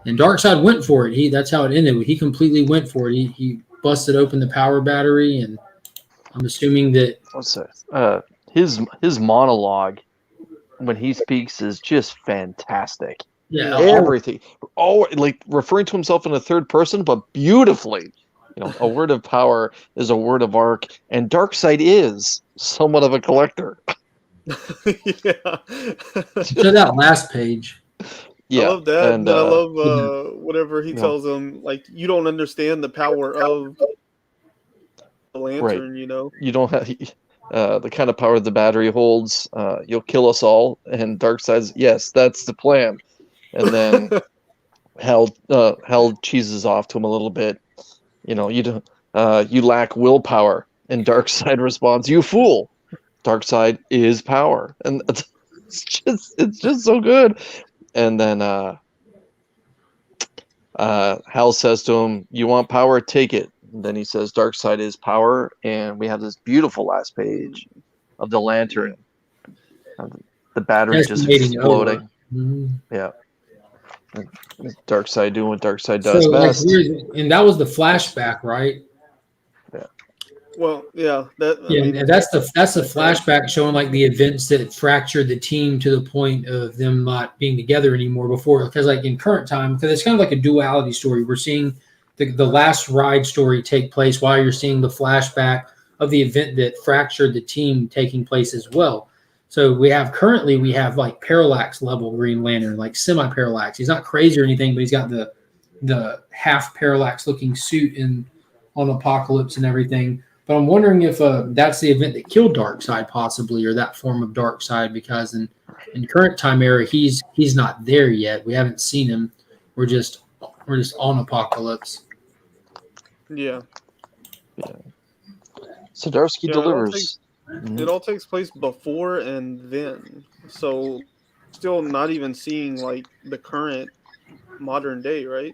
And Darkseid went for it. That's how it ended. He completely went for it. He busted open the power battery, and I'm assuming that his monologue when he speaks is just fantastic. Yeah, everything. Like referring to himself in a third person, but beautifully. A word of power is a word of arc, and Darkseid is somewhat of a collector. Yeah. So that last page. Yeah, I love that. And I love yeah. whatever he tells him. Like, you don't understand the power of the lantern. Right. You don't have the kind of power the battery holds. You'll kill us all. And Darkseid's, yes, that's the plan. And then Hal cheeses off to him a little bit. You don't. You lack willpower. And Darkseid responds, "You fool! Darkseid is power." And it's just so good. And then Hal says to him, "You want power? Take it." And then he says, "Darkseid is power." And we have this beautiful last page of the lantern. The battery just exploding. Mm-hmm. Yeah. Darkseid doing what Darkseid does best. And that was the flashback, right? Yeah. Well, yeah. And that's the flashback showing like the events that fractured the team to the point of them not being together anymore before. Because like in current time, because it's kind of like a duality story. We're seeing the last ride story take place while you're seeing the flashback of the event that fractured the team taking place as well. So we have like parallax level Green Lantern, like semi-parallax. He's not crazy or anything, but he's got the half parallax looking suit on Apocalypse and everything. But I'm wondering if that's the event that killed Darkseid possibly, or that form of Darkseid, because in current time era he's not there yet. We haven't seen him. We're just on Apocalypse. Yeah. Zdarsky delivers. It all takes place before and then. So still not even seeing like the current modern day, right?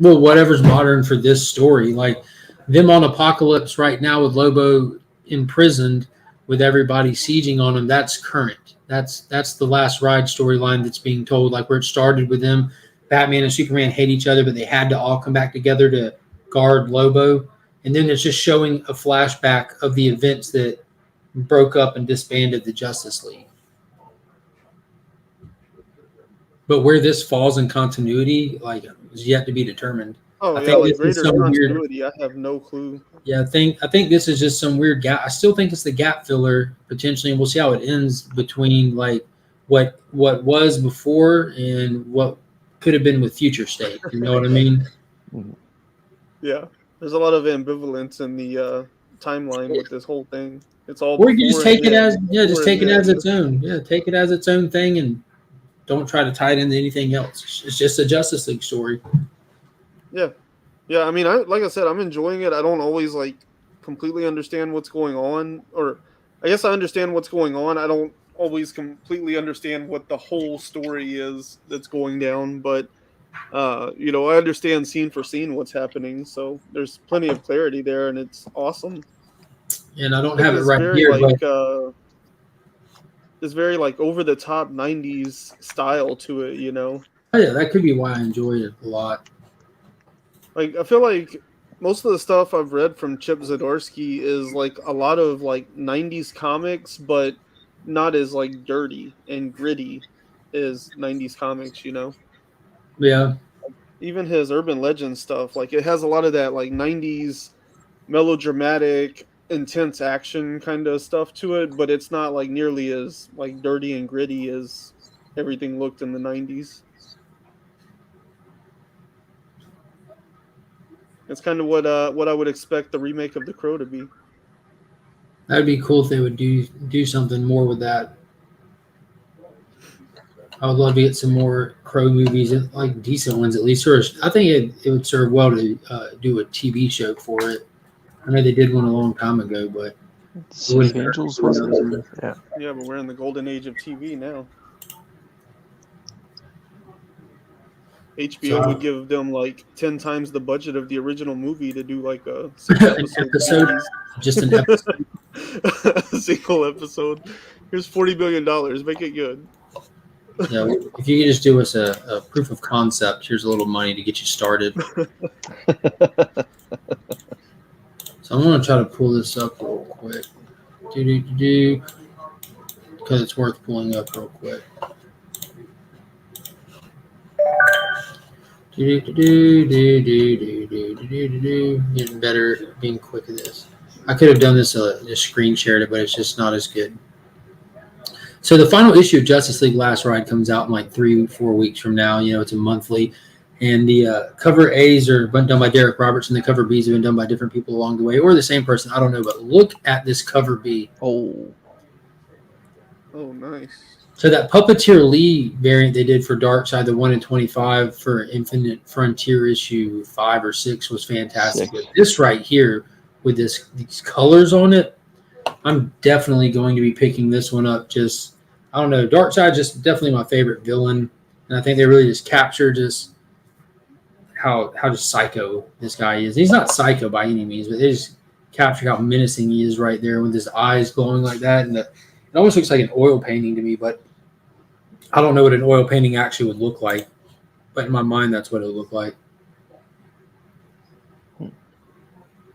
Well, whatever's modern for this story, like them on Apocalypse right now with Lobo imprisoned with everybody sieging on him, that's current. That's the last ride storyline that's being told, like where it started with them. Batman and Superman hate each other, but they had to all come back together to guard Lobo. And then it's just showing a flashback of the events that broke up and disbanded the Justice League. But where this falls in continuity, like, is yet to be determined. Oh, I think like greater continuity, I have no clue. Yeah, I think this is just some weird gap. I still think it's the gap filler potentially, and we'll see how it ends between like what was before and what could have been with future state. You know what I mean? Yeah. There's a lot of ambivalence in the timeline with this whole thing. It's all. Or you just take it as take it as its own. Yeah, take it as its own thing and don't try to tie it into anything else. It's just a Justice League story. Yeah, yeah. I mean, like I said, I'm enjoying it. I don't always like completely understand what's going on, or I guess I understand what's going on. I don't always completely understand what the whole story is that's going down, but. I understand scene for scene what's happening, so there's plenty of clarity there, and it's awesome. And I don't have it right here, but it's very like over the top '90s style to it, Oh yeah, that could be why I enjoyed it a lot. Like I feel like most of the stuff I've read from Chip Zdarsky is like a lot of like 90s comics, but not as like dirty and gritty as 90s comics, you know. Yeah. Even his urban legend stuff, like it has a lot of that like 90s melodramatic, intense action kind of stuff to it, but it's not like nearly as like dirty and gritty as everything looked in the 90s. It's kind of what I would expect the remake of The Crow to be. That'd be cool if they would do something more with that. I would love to get some more Crow movies, like decent ones at least. Or I think it would serve well to do a TV show for it. I know they did one a long time ago, but City of Angels was it? Yeah. Yeah, but we're in the golden age of TV now. HBO would give them like 10 times the budget of the original movie to do like a episode, just an episode. A single episode. Here's $40 billion. Make it good. Yeah, if you could just do us a proof of concept, here's a little money to get you started. So I'm gonna try to pull this up real quick. Because it's worth pulling up real quick. Getting better at being quick at this. I could have done this, just screen shared it, but it's just not as good. So the final issue of Justice League Last Ride comes out in like 3-4 weeks from now. You know, it's a monthly. And the cover A's are done by Derek Roberts, and the cover B's have been done by different people along the way, or the same person. I don't know, but look at this cover B. Oh, nice. So that Puppeteer Lee variant they did for Darkseid, the 1 in 25 for Infinite Frontier issue 5 or 6 was fantastic. But this right here with these colors on it, I'm definitely going to be picking this one up. Just, I don't know, Darkseid just definitely my favorite villain, and I think they really just capture just how just psycho this guy is. He's not psycho by any means, but they just capture how menacing he is right there with his eyes glowing like that, and it almost looks like an oil painting to me, but I don't know what an oil painting actually would look like. But in my mind, that's what it would look like.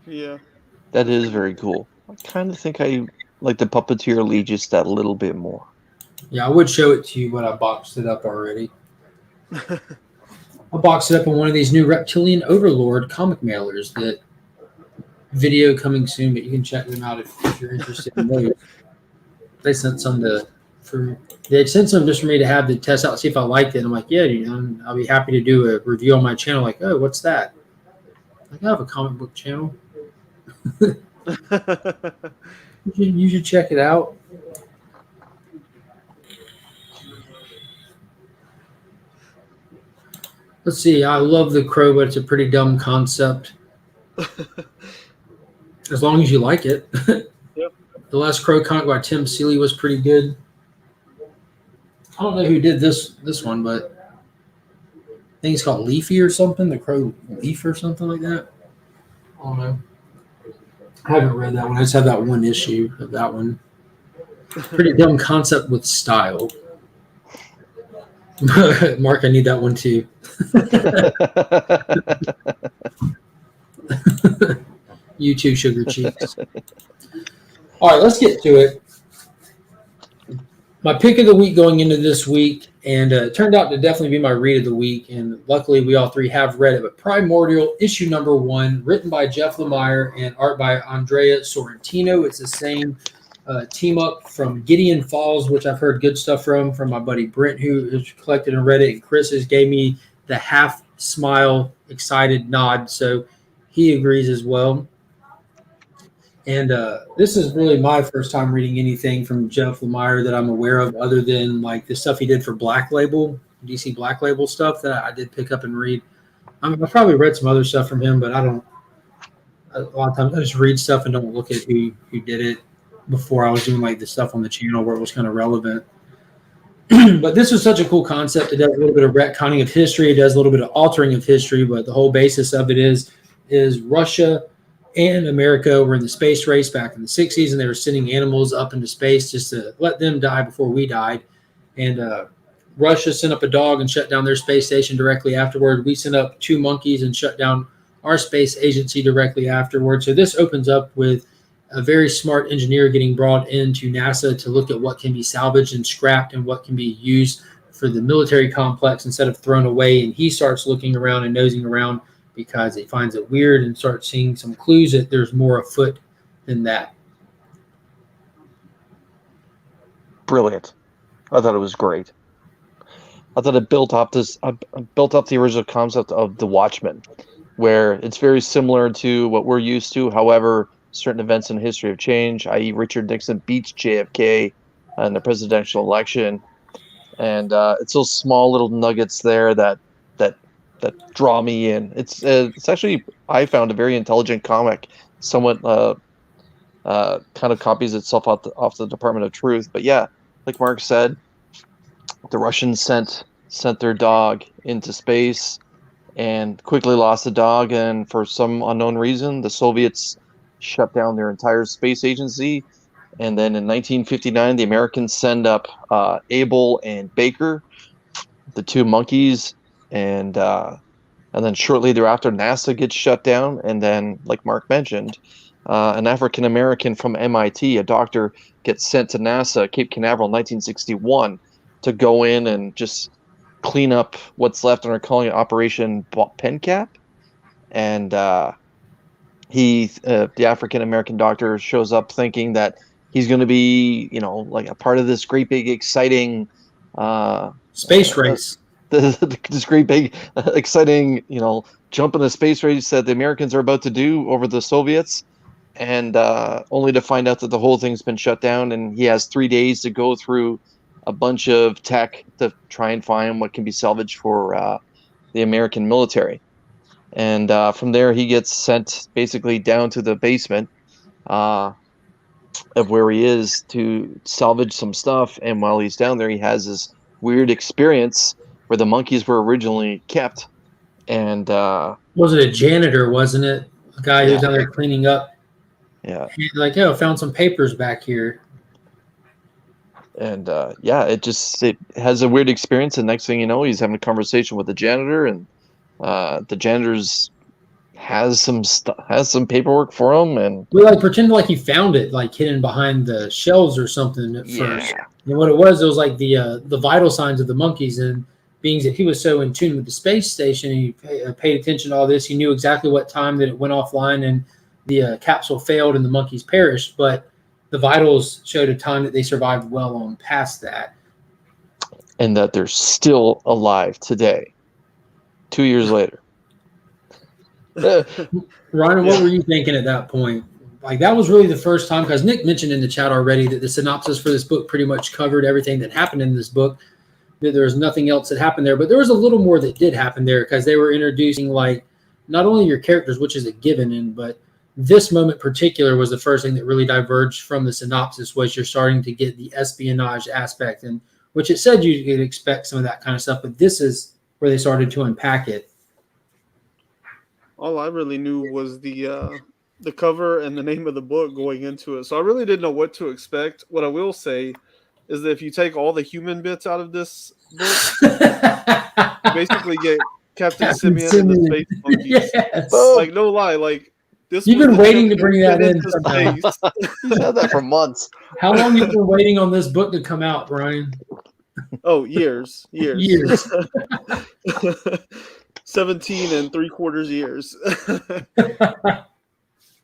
Yeah. That is very cool. I kind of think I like the Puppeteer Lee just that little bit more. Yeah, I would show it to you, but I boxed it up already. I boxed it up in one of these new Reptilian Overlord comic mailers. That video coming soon, but you can check them out if you're interested in those. They sent some they sent some just for me to have to test out, see if I liked it. I'm like, yeah, dude, I'll be happy to do a review on my channel. Like, oh, what's that? Like, I have a comic book channel. You should check it out. Let's see. I love the Crow, but it's a pretty dumb concept. As long as you like it. Yep. The last Crow comic by Tim Seeley was pretty good. I don't know who did this one, but I think it's called Leafy or something. The Crow Leaf or something like that. I don't know. I haven't read that one. I just have that one issue of that one. Pretty dumb concept with style. Mark, I need that one too. You too, Sugar Cheeks. All right, let's get to it. My pick of the week going into this week, and it turned out to definitely be my read of the week, and luckily we all three have read it, but Primordial, issue number 1, written by Jeff Lemire and art by Andrea Sorrentino. It's the same team up from Gideon Falls, which I've heard good stuff from my buddy Brent, who has collected and read it, and Chris has gave me the half smile, excited nod, so he agrees as well. And this is really my first time reading anything from Jeff Lemire that I'm aware of, other than like the stuff he did for Black Label, DC Black Label stuff that I did pick up and read. I've probably read some other stuff from him, but I don't. A lot of times I just read stuff and don't look at who did it before I was doing like the stuff on the channel where it was kind of relevant. But this was such a cool concept. It does a little bit of retconning of history. It does a little bit of altering of history, but the whole basis of it is Russia and America were in the space race back in the 60s, and they were sending animals up into space just to let them die before we died. And Russia sent up a dog and shut down their space station directly afterward. We sent up 2 monkeys and shut down our space agency directly afterwards. So this opens up with a very smart engineer getting brought into NASA to look at what can be salvaged and scrapped and what can be used for the military complex instead of thrown away. And he starts looking around and nosing around because he finds it weird and starts seeing some clues that there's more afoot than that. Brilliant. I thought it was great. I thought it built up the original concept of the Watchmen, where it's very similar to what we're used to. However, certain events in history have changed, i.e. Richard Nixon beats JFK in the presidential election. And it's those small little nuggets there that draw me in. It's actually, I found, a very intelligent comic, somewhat kind of copies itself off the Department of Truth. But yeah, like Mark said, the Russians sent their dog into space and quickly lost the dog, and for some unknown reason, the Soviets shut down their entire space agency. And then in 1959, the Americans send up Abel and Baker, the two monkeys, and then shortly thereafter, NASA gets shut down. And then, like Mark mentioned, an African American from MIT, a doctor, gets sent to NASA, Cape Canaveral, in 1961, to go in and just clean up what's left, and are calling it Operation Pencap. And the African American doctor, shows up thinking that he's going to be, like a part of this great big exciting Space race. This great big exciting, jump in the space race that the Americans are about to do over the Soviets, and only to find out that the whole thing's been shut down, and he has 3 days to go through a bunch of tech to try and find what can be salvaged for the American military. And from there, he gets sent basically down to the basement of where he is to salvage some stuff. And while he's down there, he has this weird experience where the monkeys were originally kept. And was it a janitor? Wasn't it a guy who was down there cleaning up? Yeah. Like, oh, found some papers back here. And it has a weird experience. And next thing you know, he's having a conversation with the janitor, and the janitor's has some paperwork for him, and we pretended like he found it, like hidden behind the shelves or something at first. And what it was like the vital signs of the monkeys, and being that he was so in tune with the space station, he paid attention to all this. He knew exactly what time that it went offline and the capsule failed and the monkeys perished, but the vitals showed a time that they survived well on past that, and that they're still alive today, 2 years later. Ryan, what were you thinking at that point? Like, that was really the first time, because Nick mentioned in the chat already that the synopsis for this book pretty much covered everything that happened in this book. That there was nothing else that happened there, but there was a little more that did happen there, because they were introducing not only your characters, which is a given, but this moment in particular was the first thing that really diverged from the synopsis. Was you're starting to get the espionage aspect, and which it said you could expect some of that kind of stuff, but this is where they started to unpack it. All I really knew was the cover and the name of the book going into it. So I really didn't know what to expect. What I will say is that if you take all the human bits out of this book, you basically get Captain Simeon and the Space Monkeys. Yes. Like, no lie, this. You've been waiting to bring that in. You've had that for months. How long have you been waiting on this book to come out, Brian? Oh, years. 17 3/4 years.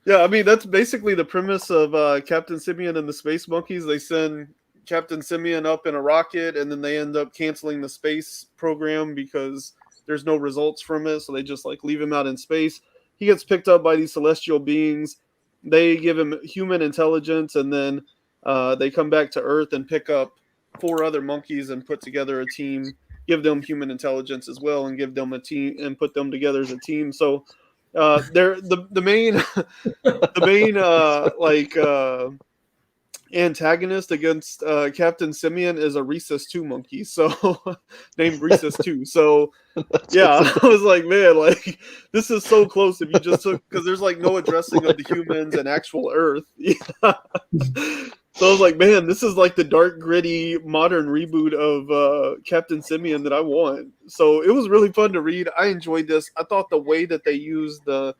Yeah, I mean, that's basically the premise of Captain Simeon and the Space Monkeys. They send Captain Simeon up in a rocket, and then they end up canceling the space program because there's no results from it. So they just leave him out in space. He gets picked up by these celestial beings. They give him human intelligence, and then they come back to Earth and pick up 4 other monkeys and put together a team. Give them human intelligence as well, and give them a team and put them together as a team. So they're the main antagonist against Captain Simeon is a Rhesus 2 monkey, so named Rhesus 2. So yeah, I was like, man, this is so close if you just took, because there's no addressing of the humans and actual Earth. Yeah. So I was like, man, this is like the dark, gritty, modern reboot of Captain Simeon that I want. So it was really fun to read. I enjoyed this. I thought the way that they used the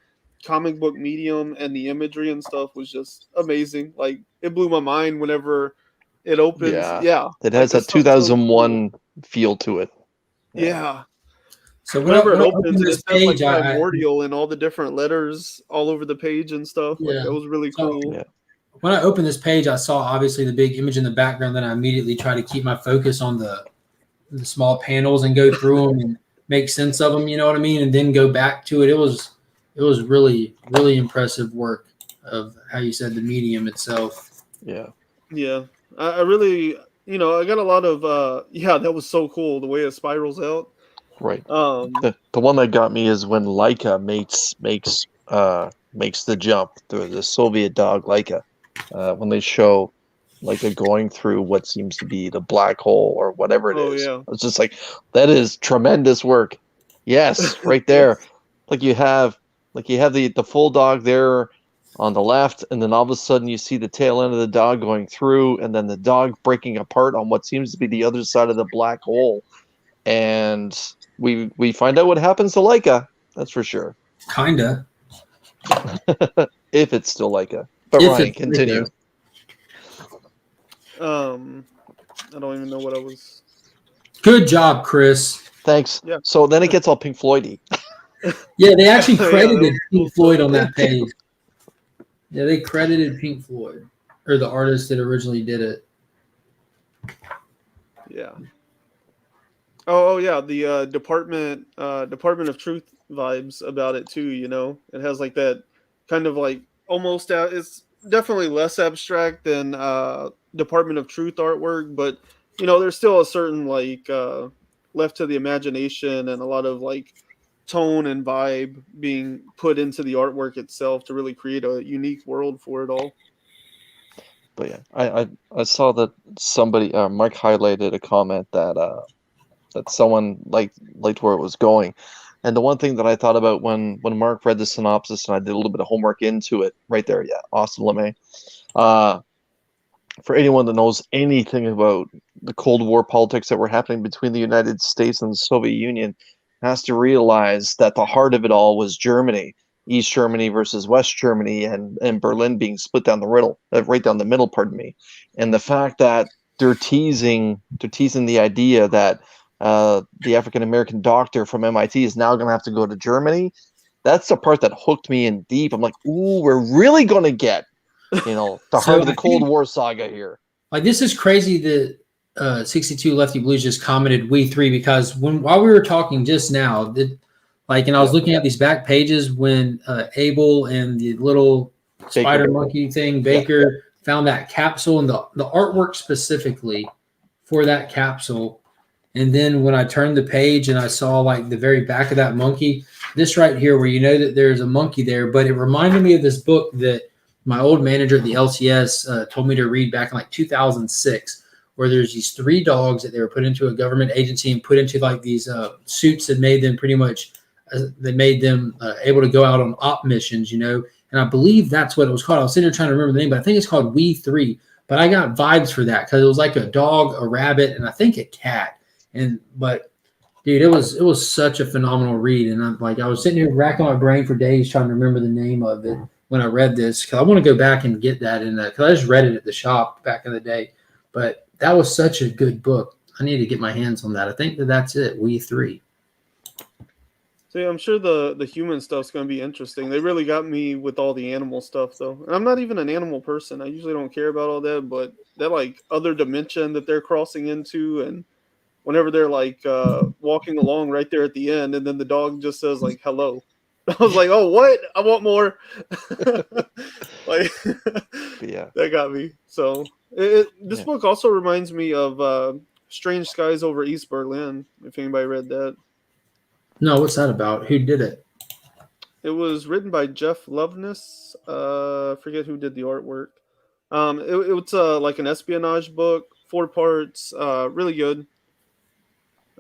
comic book medium and the imagery and stuff was just amazing. Like, it blew my mind whenever it opens. Yeah. Yeah. It Like, has this that stuff's so 2001 feel to it. cool. Yeah. So Whenever it when I opens, open and this it says like page, primordial and all the different letters all over the page and stuff. Like, yeah. that was really So cool. Yeah. when I opened this page, I saw obviously the big image in the background. Then I immediately try to keep my focus on the small panels and go through them and make sense of them. You know what I mean? And then go back to it. It was really impressive work of how you said the medium itself. Yeah. Yeah, I really, I got a lot of, yeah, that was so cool the way it spirals out. Right. Um, The one that got me is when Laika makes the jump, the Soviet dog Laika, when they show Laika going through what seems to be the black hole or whatever it oh is. yeah, It's just like, that is tremendous work. Yes, right there. yes, Like you have the full dog there on the left, and then all of a sudden you see the tail end of the dog going through, and then the dog breaking apart on what seems to be the other side of the black hole. And we find out what happens to Laika, that's for sure. Kinda. If it's still Laika. But If Ryan, it's continue. I don't even know what I was. Good job, Chris. Thanks. Yeah. So then it gets all Pink Floydy. Yeah, they actually Yeah, that credited was cool Pink Floyd stuff. on that page. Yeah, they credited Pink Floyd, or the artist that originally did it. Yeah. Oh yeah, the Department of Truth vibes about it too. It has like that kind of like almost it's definitely less abstract than Department of Truth artwork, but there's still a certain like left to the imagination and a lot of like tone and vibe being put into the artwork itself to really create a unique world for it all. But yeah, I saw that somebody Mike highlighted a comment that someone liked where it was going. And the one thing that I thought about when Mark read the synopsis and I did a little bit of homework into it, right there, yeah, Austin LeMay. For anyone that knows anything about the Cold War politics that were happening between the United States and the Soviet Union, has to realize that the heart of it all was Germany, East Germany versus West Germany, and Berlin being split down the middle, right down the middle, pardon me. And the fact that they're teasing the idea that the African American doctor from MIT is now going to have to go to Germany. That's the part that hooked me in deep. I'm like, ooh, we're really going to get the heart of the Cold War saga here. Like, this is crazy that 62 Lefty Blues just commented "We three" because while we were talking just now, and I was looking at these back pages when Abel and the little spider monkey thing, Baker, found that capsule and the artwork specifically for that capsule. And then when I turned the page and I saw like the very back of that monkey, this right here, where that there's a monkey there, but it reminded me of this book that my old manager at the LCS told me to read back in like 2006, where there's these three dogs that they were put into a government agency and put into like these suits that made them pretty much, able to go out on op missions, And I believe that's what it was called. I was sitting there trying to remember the name, but I think it's called We Three. But I got vibes for that because it was like a dog, a rabbit, and I think a cat. But dude, it was such a phenomenal read, and I was sitting here racking my brain for days trying to remember the name of it when I read this because I want to go back and get that in because I just read it at the shop back in the day. But that was such a good book. I need to get my hands on that. I think that's it. We Three. So yeah, I'm sure the human stuff's going to be interesting. They really got me with all the animal stuff though. And I'm not even an animal person. I usually don't care about all that, but that like other dimension that they're crossing into, and whenever they're like walking along right there at the end, and then the dog just says like hello. I was like, oh, what? I want more. Like, yeah, that got me. So this book also reminds me of Strange Skies Over East Berlin, if anybody read that. No, what's that about? Who did it? It was written by Jeff Loveness. I forget who did the artwork. It's like an espionage book, 4 parts, really good.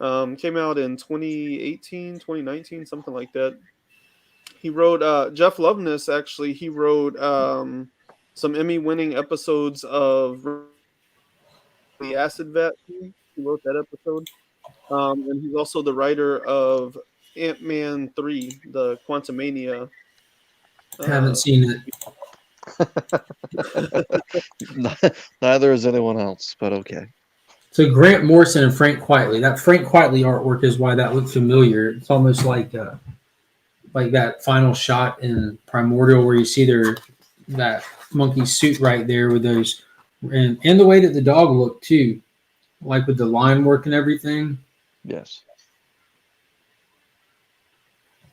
Came out in 2018, 2019, something like that. He wrote Jeff Loveness, actually. He wrote some Emmy-winning episodes of the Acid Vat. He wrote that episode. And he's also the writer of Ant-Man 3, the Quantumania. Haven't seen it. Neither is anyone else, but okay. So Grant Morrison and Frank Quitely. That Frank Quitely artwork is why that looked familiar. It's almost like that final shot in Primordial where you see that monkey suit right there with those, and the way that the dog looked too, like with the line work and everything. Yes.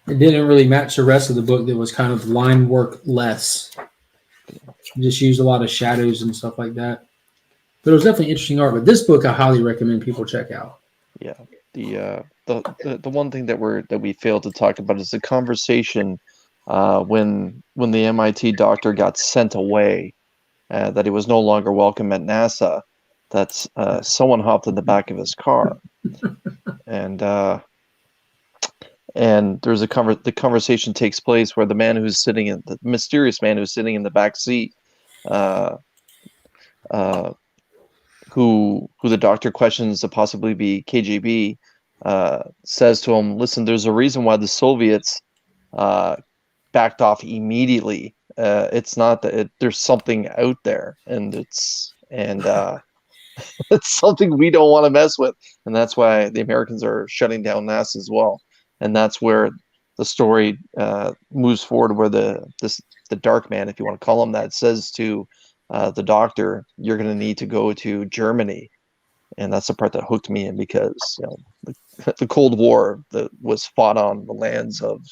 It didn't really match the rest of the book that was kind of line work less. Just used a lot of shadows and stuff like that. But it was definitely interesting art. But this book I highly recommend people check out. Yeah. The one thing that we failed to talk about is the conversation when the MIT doctor got sent away, that he was no longer welcome at NASA. That's someone hopped in the back of his car, and there's the conversation takes place where the mysterious man who's sitting in the back seat, who the doctor questions to possibly be KGB, says to him, "Listen, there's a reason why the Soviets backed off immediately. It's not that there's something out there, and it's something we don't want to mess with, and that's why the Americans are shutting down NASA as well." And that's where the story moves forward, where the Dark Man, if you want to call him that, says to the doctor, "You're going to need to go to Germany." And that's the part that hooked me in, because the Cold War that was fought on the lands of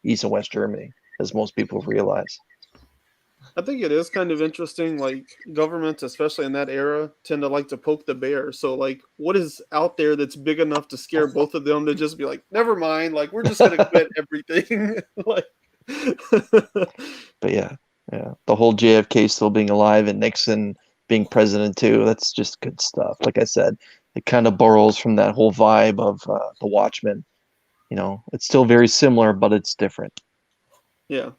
East and West Germany, as most people realize. I think it is kind of interesting, like governments, especially in that era, tend to like to poke the bear. So like, what is out there that's big enough to scare both of them to just be like, never mind, like we're just gonna quit everything. Like But yeah, the whole JFK still being alive and Nixon being president too, that's just good stuff. Like I said, it kind of borrows from that whole vibe of The Watchmen. It's still very similar, but it's different. yeah.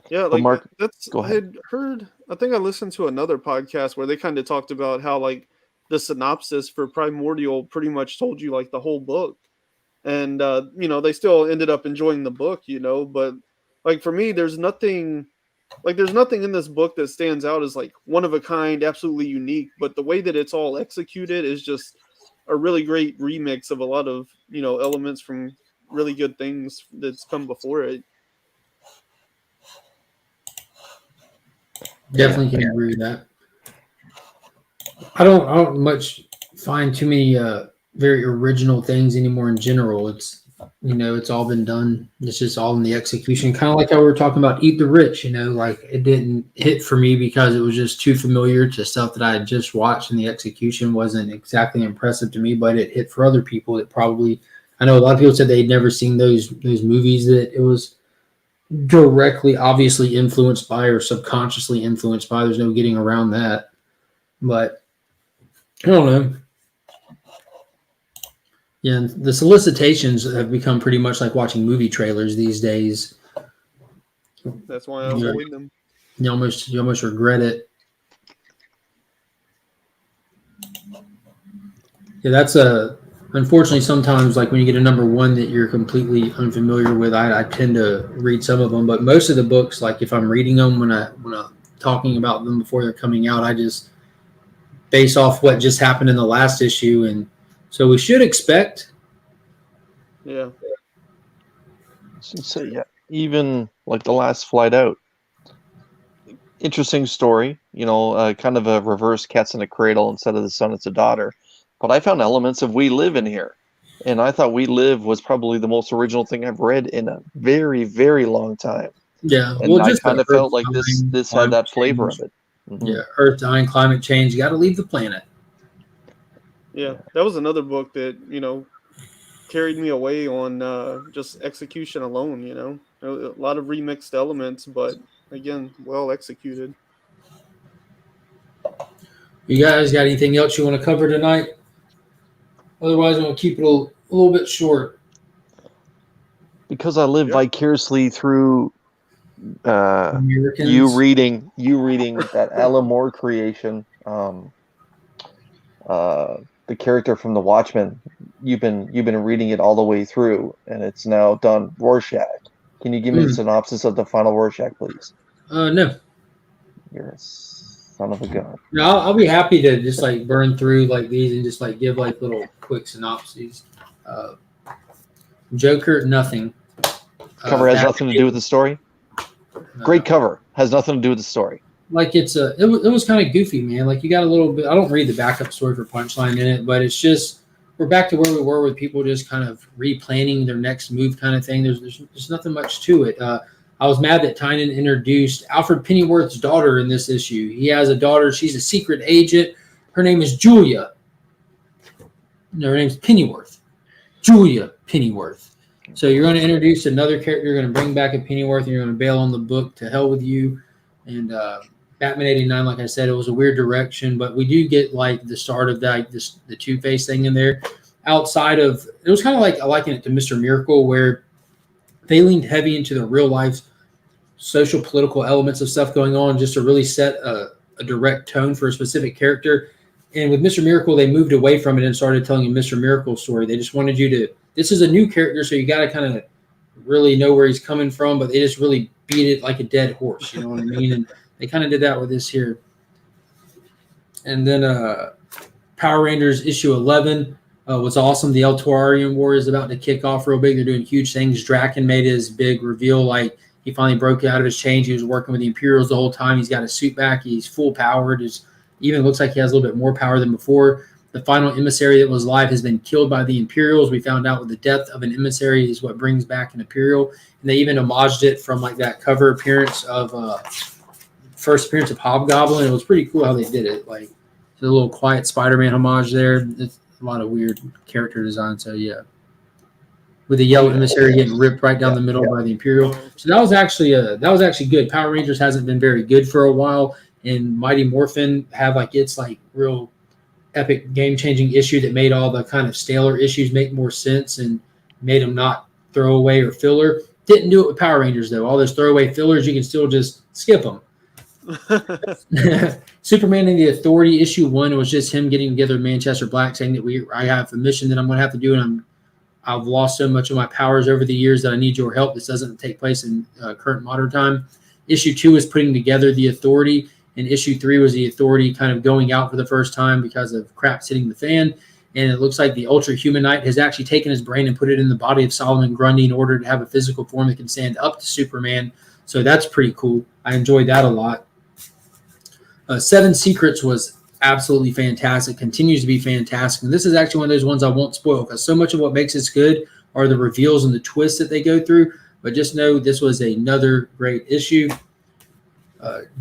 Yeah, But like Mark, that's go I ahead. had heard. I think I listened to another podcast where they kind of talked about how like the synopsis for Primordial pretty much told you like the whole book, and they still ended up enjoying the book, But like for me, there's nothing in this book that stands out as like one of a kind, absolutely unique. But the way that it's all executed is just a really great remix of a lot of elements from really good things that's come before it. Definitely can agree with that. I don't much find too many very original things anymore in general. It's all been done. It's just all in the execution. Kind of like how we were talking about Eat the Rich, like it didn't hit for me because it was just too familiar to stuff that I had just watched, and the execution wasn't exactly impressive to me, but it hit for other people that probably, I know a lot of people said they'd never seen those movies, that it was directly obviously influenced by or subconsciously influenced by. There's no getting around that. But I don't know. Yeah, the solicitations have become pretty much like watching movie trailers these days. That's why I avoid them. You almost regret it. Yeah, that's unfortunately sometimes like when you get a number one that you're completely unfamiliar with, I tend to read some of them, but most of the books, like if I'm reading them when I'm talking about them before they're coming out, I just base off what just happened in the last issue, and so we should expect. Yeah. So yeah, even like The Last Flight Out, interesting story. Kind of a reverse Cats in a Cradle. Instead of the son, it's a daughter. But I found elements of We Live in here, and I thought We Live was probably the most original thing I've read in a very, very long time. Yeah, and well, I just kind of felt like this had that flavor of it. Mm-hmm. Yeah, Earth dying, climate change. You got to leave the planet. Yeah, that was another book that carried me away on just execution alone. A lot of remixed elements, but again, well executed. You guys got anything else you want to cover tonight? Otherwise, I'm going to keep it a little bit short. Because I live vicariously through Americans. you reading that Alan Moore creation, the character from The Watchmen. You've been reading it all the way through, and it's now done. Rorschach. Can you give me the synopsis of the final Rorschach, please? No. You're a son of a gun. No, I'll be happy to just like burn through like these and just like give like little quick synopses. Joker, nothing. Cover has nothing to do with the story. Great cover, has nothing to do with the story. Like it was kind of goofy, man. Like you got a little bit. I don't read the backup story for Punchline in it, but it's just we're back to where we were with people just kind of replanning their next move, kind of thing. There's nothing much to it. I was mad that Tynan introduced Alfred Pennyworth's daughter in this issue. He has a daughter. She's a secret agent. Her name is Julia. No, her name's Pennyworth. Julia Pennyworth. So you're going to introduce another character. You're going to bring back a Pennyworth, and you're going to bail on the book. To hell with you. And Batman 89, like I said, it was a weird direction, but we do get like the start of that, the Two-Face thing in there. Outside of it was kind of like I liken it to Mr. Miracle, where they leaned heavy into the real life social political elements of stuff going on just to really set a direct tone for a specific character. And with Mr. Miracle, they moved away from it and started telling a Mr. Miracle story. They just wanted you to, this is a new character, so you got to kind of really know where he's coming from, but they just really beat it like a dead horse, you know what I mean? And they kind of did that with this here. And then Power Rangers issue 11 was awesome. The El Taurarian War is about to kick off real big. They're doing huge things. Draken made his big reveal, like he finally broke out of his chains. He was working with the Imperials the whole time. He's got his suit back. He's full powered. Even looks like he has a little bit more power than before. The final emissary that was live has been killed by the Imperials. We found out with the death of an emissary is what brings back an Imperial. And they even homaged it from like that cover appearance of first appearance of Hobgoblin. It was pretty cool how they did it. Like a little quiet Spider-Man homage there. It's a lot of weird character design. So yeah, with the yellow emissary getting ripped right down the middle by the Imperial. So that was actually good. Power Rangers hasn't been very good for a while, and Mighty Morphin have like its like real epic game-changing issue that made all the kind of staler issues make more sense and made them not throwaway or filler. Didn't do it with Power Rangers though. All those throwaway fillers, you can still just skip them. Superman and the Authority issue 1 was just him getting together with Manchester Black saying that I have a mission that I'm going to have to do, and I've lost so much of my powers over the years that I need your help. This doesn't take place in current modern time. Issue 2 is putting together the Authority, and issue 3 was the Authority kind of going out for the first time because of crap hitting the fan. And it looks like the Ultra Humanite has actually taken his brain and put it in the body of Solomon Grundy in order to have a physical form that can stand up to Superman. So that's pretty cool. I enjoyed that a lot. Seven Secrets was absolutely fantastic, continues to be fantastic. And this is actually one of those ones I won't spoil because so much of what makes this good are the reveals and the twists that they go through. But just know this was another great issue.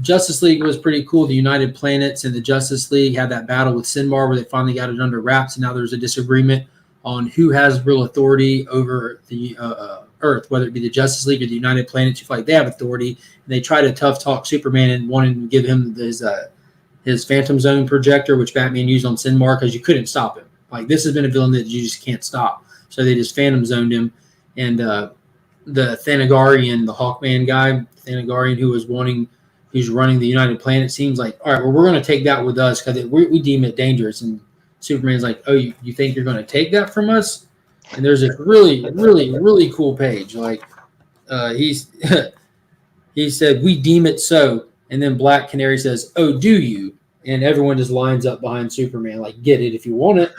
Justice League was pretty cool. The United Planets and the Justice League had that battle with Sinmar where they finally got it under wraps, and now there's a disagreement on who has real authority over the Earth, whether it be the Justice League or the United Planets. You feel like they have authority, and they try to tough talk Superman and wanted to give him his Phantom Zone projector, which Batman used on Sinmar because you couldn't stop him. Like this has been a villain that you just can't stop, so they just Phantom Zoned him. And the Thanagarian, the Hawkman guy, Thanagarian, who's running the United Planet, seems like, all right, well, we're going to take that with us because we deem it dangerous. And Superman's like, oh, you think you're going to take that from us? And there's a really, really, really cool page. Like he said, we deem it so. And then Black Canary says, oh, do you? And everyone just lines up behind Superman, like, get it if you want it.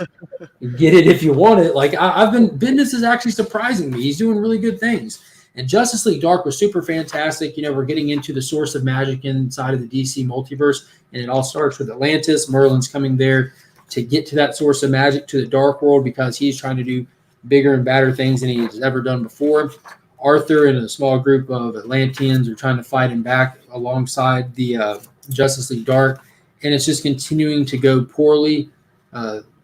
Get it if you want it. Like, Bendis is actually surprising me. He's doing really good things. And Justice League Dark was super fantastic. You know, we're getting into the source of magic inside of the DC multiverse, and it all starts with Atlantis. Merlin's coming there to get to that source of magic, to the Dark World, because he's trying to do bigger and badder things than he's ever done before. Arthur and a small group of Atlanteans are trying to fight him back alongside the Justice League Dark, and it's just continuing to go poorly.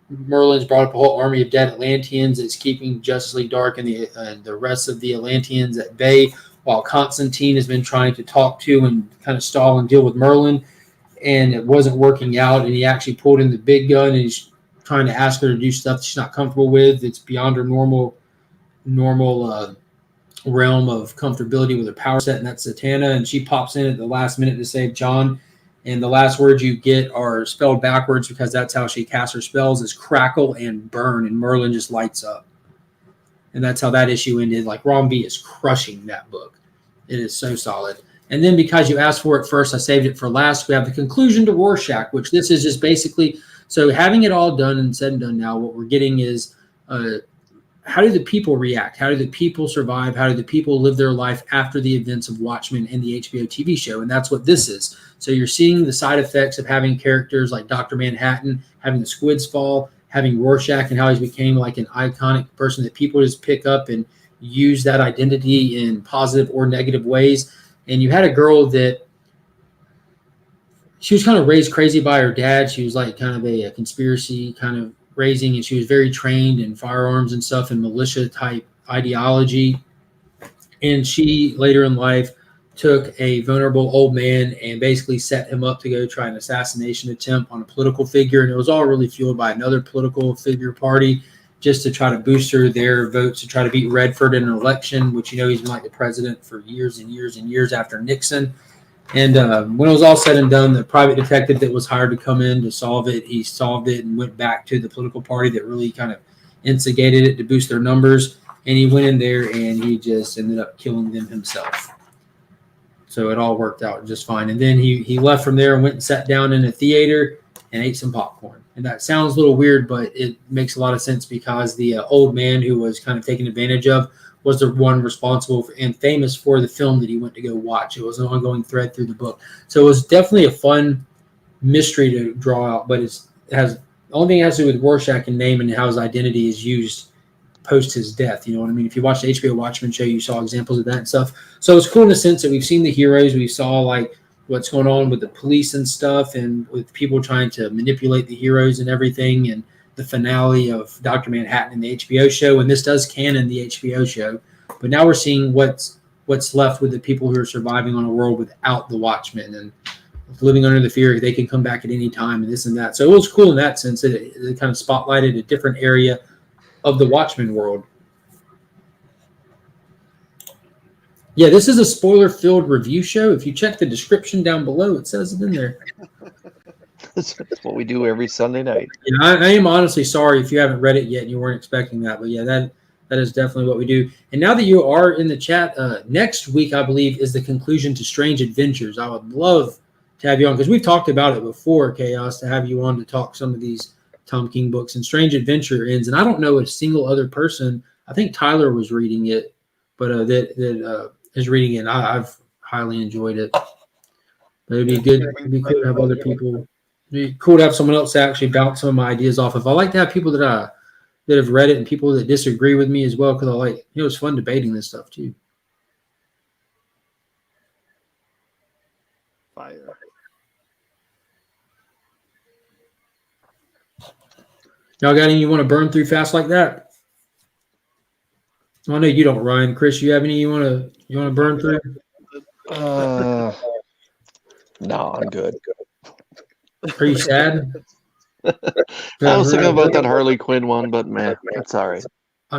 Merlin's brought up a whole army of dead Atlanteans that's keeping Justice League Dark and the rest of the Atlanteans at bay, while Constantine has been trying to talk to and kind of stall and deal with Merlin, and it wasn't working out, and he actually pulled in the big gun, and he's trying to ask her to do stuff she's not comfortable with. It's beyond her normal realm of comfortability with her power set, and that's Zatanna, and she pops in at the last minute to save John. And the last words you get are spelled backwards because that's how she casts her spells, is crackle and burn, and Merlin just lights up. And that's how that issue ended. Like, Rom V is crushing that book. It is so solid. And then because you asked for it first, I saved it for last. We have the conclusion to Rorschach, which this is just basically, so having it all done and said and done now, what we're getting is how do the people react? How do the people survive? How do the people live their life after the events of Watchmen and the HBO TV show? And that's what this is. So you're seeing the side effects of having characters like Dr. Manhattan, having the squids fall, having Rorschach, and how he's became like an iconic person that people just pick up and use that identity in positive or negative ways. And you had a girl that she was kind of raised crazy by her dad. She was like kind of a conspiracy kind of raising, and she was very trained in firearms and stuff and militia type ideology. And she later in life took a vulnerable old man and basically set him up to go try an assassination attempt on a political figure. And it was all really fueled by another political figure party just to try to booster their votes to try to beat Redford in an election, which, you know, he's been like the president for years and years and years after Nixon. And when it was all said and done, the private detective that was hired to come in to solve it, he solved it and went back to the political party that really kind of instigated it to boost their numbers. And he went in there and he just ended up killing them himself. So it all worked out just fine. And then he left from there and went and sat down in a theater and ate some popcorn. And that sounds a little weird, but it makes a lot of sense because the old man who was kind of taken advantage of was the one responsible for, and famous for, the film that he went to go watch. It was an ongoing thread through the book. So it was definitely a fun mystery to draw out, but it has, the only thing it has to do with Rorschach and name and how his identity is used post his death. You know what I mean? If you watch the HBO Watchmen show, you saw examples of that and stuff. So it's cool in the sense that we've seen the heroes. We saw like what's going on with the police and stuff, and with people trying to manipulate the heroes and everything, and the finale of Dr. Manhattan in the HBO show. And this does canon the HBO show. But now we're seeing what's left with the people who are surviving on a world without the Watchmen and living under the fear they can come back at any time and this and that. So it was cool in that sense that it kind of spotlighted a different area of the Watchmen world. Yeah, this is a spoiler-filled review show. If you check the description down below, it says it in there. That's what we do every Sunday night. Yeah, I am honestly sorry if you haven't read it yet and you weren't expecting that. But yeah, that is definitely what we do. And now that you are in the chat, next week, I believe, is the conclusion to Strange Adventures. I would love to have you on because we've talked about it before, Chaos, to have you on to talk some of these Tom King books. And Strange Adventure ends. And I don't know a single other person. I think Tyler was reading it, but that is reading it. I've highly enjoyed it. But it'd be good. It'd be cool to have other people. It'd be cool to have someone else to actually bounce some of my ideas off of. I like to have people that have read it and people that disagree with me as well, because I like, it's fun debating this stuff too. Fire. Y'all got any you want to burn through fast like that? I know you don't, Ryan. Chris, you have any you want to burn through? No, I'm good. Are you sad? I was thinking about that Harley Quinn one, but man, it's all right.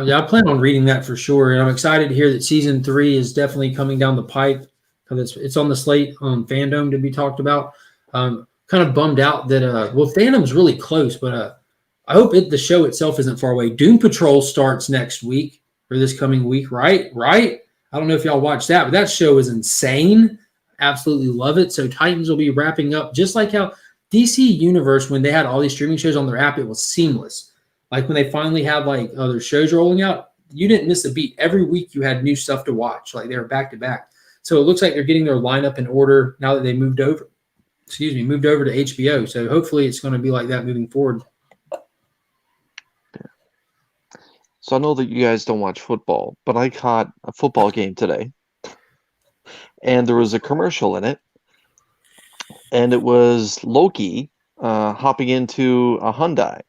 Yeah, I plan on reading that for sure, and I'm excited to hear that season 3 is definitely coming down the pipe because it's on the slate on Fandome to be talked about. Kind of bummed out that Fandome's really close, but I hope the show itself isn't far away. Doom Patrol starts next week or this coming week, right? I don't know if y'all watch that, but that show is insane. Absolutely love it. So Titans will be wrapping up just like how DC Universe, when they had all these streaming shows on their app, it was seamless. Like when they finally had like other shows rolling out, you didn't miss a beat. Every week you had new stuff to watch. Like they were back to back. So it looks like they're getting their lineup in order now that they moved over to HBO. So hopefully it's going to be like that moving forward. So I know that you guys don't watch football, but I caught a football game today, and there was a commercial in it, and it was Loki hopping into a Hyundai,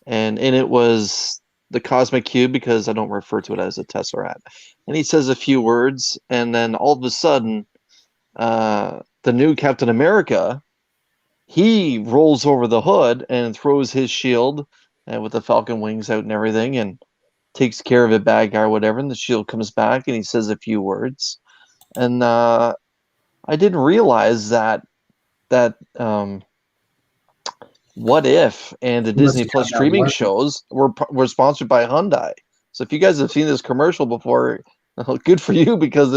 and in it was the Cosmic Cube, because I don't refer to it as a Tesseract, and he says a few words, and then all of a sudden, the new Captain America, he rolls over the hood and throws his shield with the Falcon wings out and everything, and takes care of a bad guy or whatever, and the shield comes back and he says a few words. And I didn't realize that What If and the You must Disney have Plus got that streaming one. shows were sponsored by Hyundai. So if you guys have seen this commercial before, good for you, because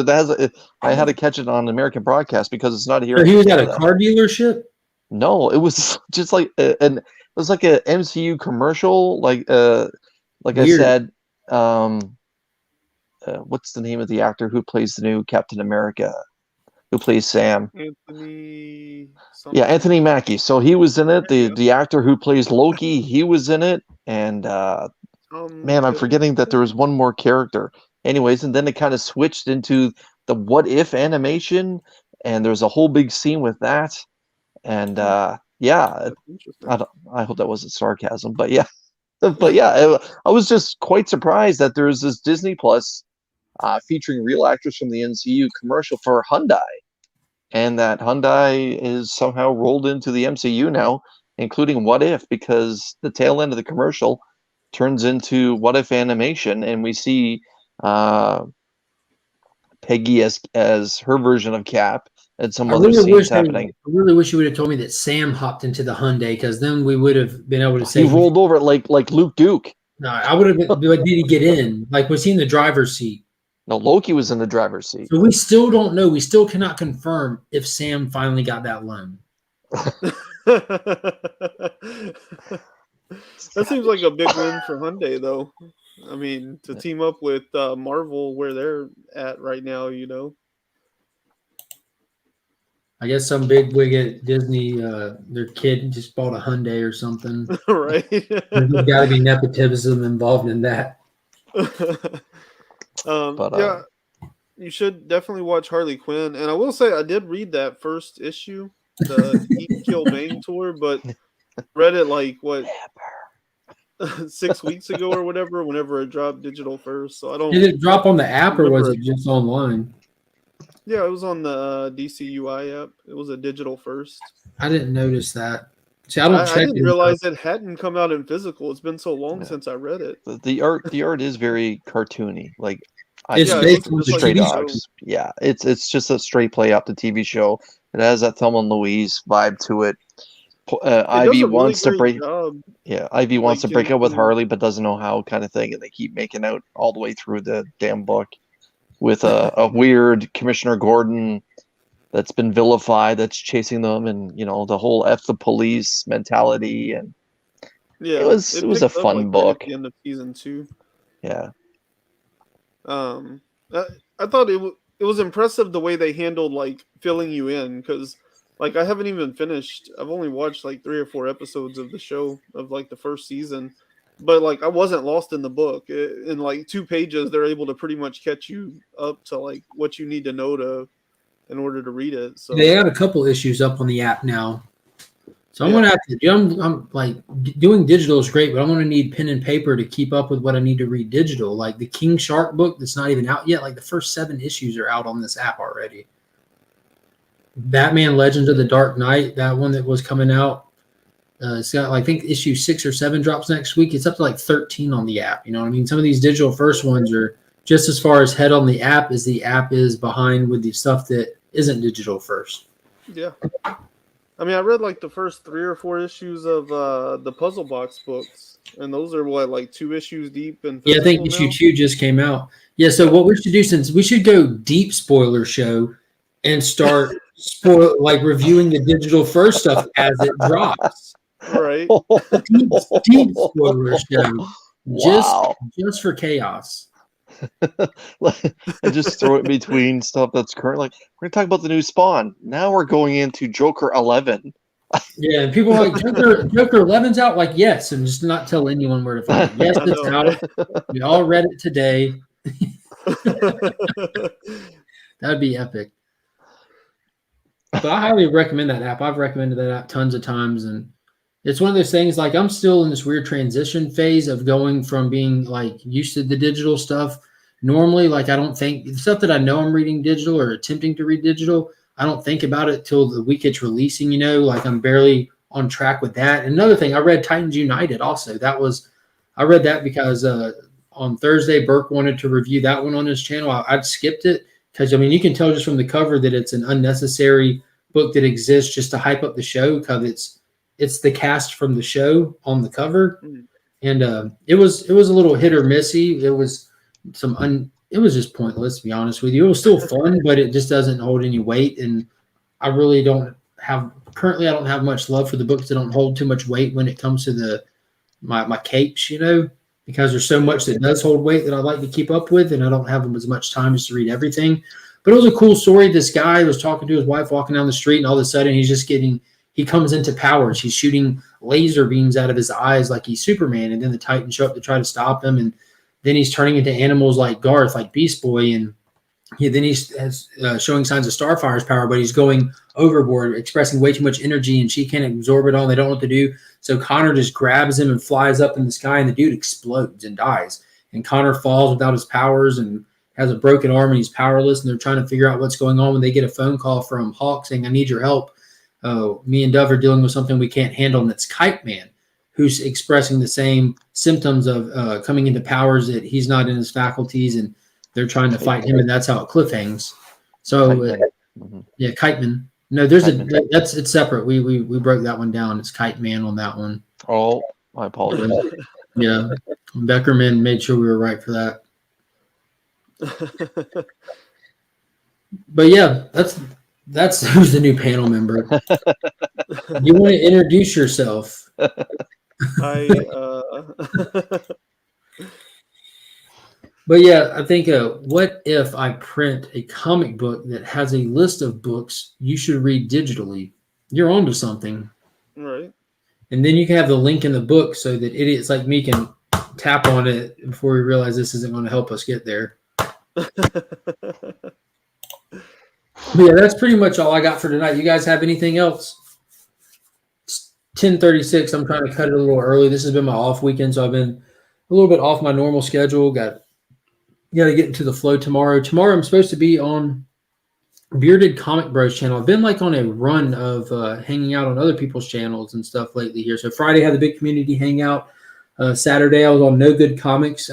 I had to catch it on American broadcast because it's not here So in he was at a Canada. car dealership? No, it was just like it was like a MCU commercial, like I Weird. said, what's the name of the actor who plays the new Captain America, who plays Sam? Anthony. Yeah, Something. Anthony Mackie. So he was in it. There you The actor who plays Loki, he was in it, and man, I'm forgetting that there was one more character. Anyways, and then it kind of switched into the What If animation, and there's a whole big scene with that. And yeah, That's interesting. I hope that wasn't sarcasm, but yeah, but yeah, I was just quite surprised that there's this Disney Plus featuring real actors from the MCU commercial for Hyundai, and that Hyundai is somehow rolled into the MCU now, including What If, because the tail end of the commercial turns into What If animation, and we see Peggy as her version of Cap, and some other scenes happening. I really wish you would have told me that Sam hopped into the Hyundai, because then we would have been able to say He rolled over like Luke Duke. No, I would have been. Did he get in? Like, was he in the driver's seat? No, Loki was in the driver's seat. So we still don't know. We still cannot confirm if Sam finally got that loan. That seems like a big win for Hyundai, though. I mean, to team up with Marvel where they're at right now, you know. I guess some big wig at Disney, their kid just bought a Hyundai or something. Right. There's got to be nepotism involved in that. Yeah, you should definitely watch Harley Quinn. And I will say, I did read that first issue, the Eat, Kill, Bang tour, but read it like, 6 weeks ago or whatever, whenever it dropped digital first. So I don't. Did it drop on the app or was it just online? Yeah, it was on the DCUI app. It was a digital first. I didn't notice that. See, I don't check. I didn't realize it hadn't come out in physical. It's been so long since I read it. The art is very cartoony. Like it's based on the straight TV up. Yeah, it's just a straight play off the TV show. It has that Thelma and Louise vibe to it. Ivy wants to break. Yeah, Ivy wants to break up with Harley, but doesn't know how, kind of thing, and they keep making out all the way through the damn book with a weird Commissioner Gordon that's been vilified, that's chasing them, and the whole F the police mentality, and it was a fun book. At the end of season 2. Yeah. I thought it was impressive the way they handled like filling you in, because like I haven't even finished. I've only watched like 3 or 4 episodes of the show of like the first season, but like I wasn't lost in the book. In like 2 pages, they're able to pretty much catch you up to like what you need to know in order to read it. So they got a couple issues up on the app now. So I'm gonna have to. I'm like doing digital is great, but I'm gonna need pen and paper to keep up with what I need to read digital. Like the King Shark book that's not even out yet. Like the first 7 issues are out on this app already. Batman Legends of the Dark Knight, that one that was coming out. It's got, I think, issue 6 or 7 drops next week. It's up to like 13 on the app. You know what I mean? Some of these digital first ones are just as far as head on the app as the app is behind with the stuff that isn't digital first. Yeah. I mean, I read like the first 3 or 4 issues of the Puzzle Box books, and those are like 2 issues deep. And yeah, I think issue 2 just came out. Yeah, so what we should do, since we should go deep spoiler show and start reviewing the digital first stuff as it drops. Right. Deep spoiler show. Just for chaos. And just throw it between stuff that's current. Like, we're gonna talk about the new Spawn. Now we're going into Joker 11. Yeah, and people are like, Joker 11's out. Like, yes, and just not tell anyone where to find it. Yes, it's out. We all read it today. That'd be epic. But I highly recommend that app. I've recommended that app tons of times, and it's one of those things, like I'm still in this weird transition phase of going from being like used to the digital stuff. Normally, like I don't think the stuff that I know I'm reading digital or attempting to read digital, I don't think about it till the week it's releasing, like I'm barely on track with that. And another thing, I read Titans United also. I read that because on Thursday, Burke wanted to review that one on his channel. I'd skipped it because, I mean, you can tell just from the cover that it's an unnecessary book that exists just to hype up the show because it's the cast from the show on the cover. And it was a little hit or missy. It was it was just pointless, to be honest with you. It was still fun, but it just doesn't hold any weight. And I really don't have much love for the books that don't hold too much weight when it comes to my capes, you know, because there's so much that does hold weight that I like to keep up with, and I don't have as much time just to read everything. But it was a cool story. This guy was talking to his wife walking down the street, and all of a sudden he comes into powers. He's shooting laser beams out of his eyes like he's Superman, and then the Titans show up to try to stop him, and then he's turning into animals like Garth, like Beast Boy, and then he's showing signs of Starfire's power, but he's going overboard, expressing way too much energy, and she can't absorb it all. And they don't know what to do. So Connor just grabs him and flies up in the sky, and the dude explodes and dies. And Connor falls without his powers and has a broken arm, and he's powerless. And they're trying to figure out what's going on when they get a phone call from Hawk saying, "I need your help. Me and Dove are dealing with something we can't handle." And it's Kite Man, who's expressing the same symptoms of coming into powers that he's not in his faculties, and they're trying to fight him, and that's how it cliffhangs. So, yeah, Kite Man. No, it's separate. We broke that one down. It's Kite Man on that one. Oh, my apologies. Yeah, Beckerman made sure we were right for that. But yeah, that's who's the new panel member. You want to introduce yourself? But yeah, I think what if I print a comic book that has a list of books you should read digitally? You're onto something. Right. And then you can have the link in the book so that idiots like me can tap on it before we realize this isn't going to help us get there. But yeah, that's pretty much all I got for tonight. You guys have anything else? It's 10:36. I'm trying to cut it a little early. This has been my off weekend, so I've been a little bit off my normal schedule. Got to get into the flow tomorrow. Tomorrow I'm supposed to be on Bearded Comic Bros channel. I've been like on a run of hanging out on other people's channels and stuff lately here. So Friday I had the big community hangout. Saturday I was on No Good Comics.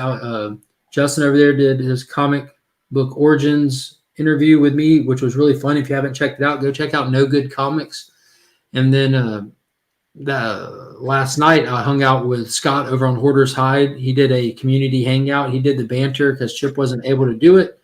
Justin over there did his comic book origins interview with me, which was really fun. If you haven't checked it out, go check out No Good Comics. And then last night I hung out with Scott over on Hoarder's Hide. He did a community hangout. He did the banter because Chip wasn't able to do it.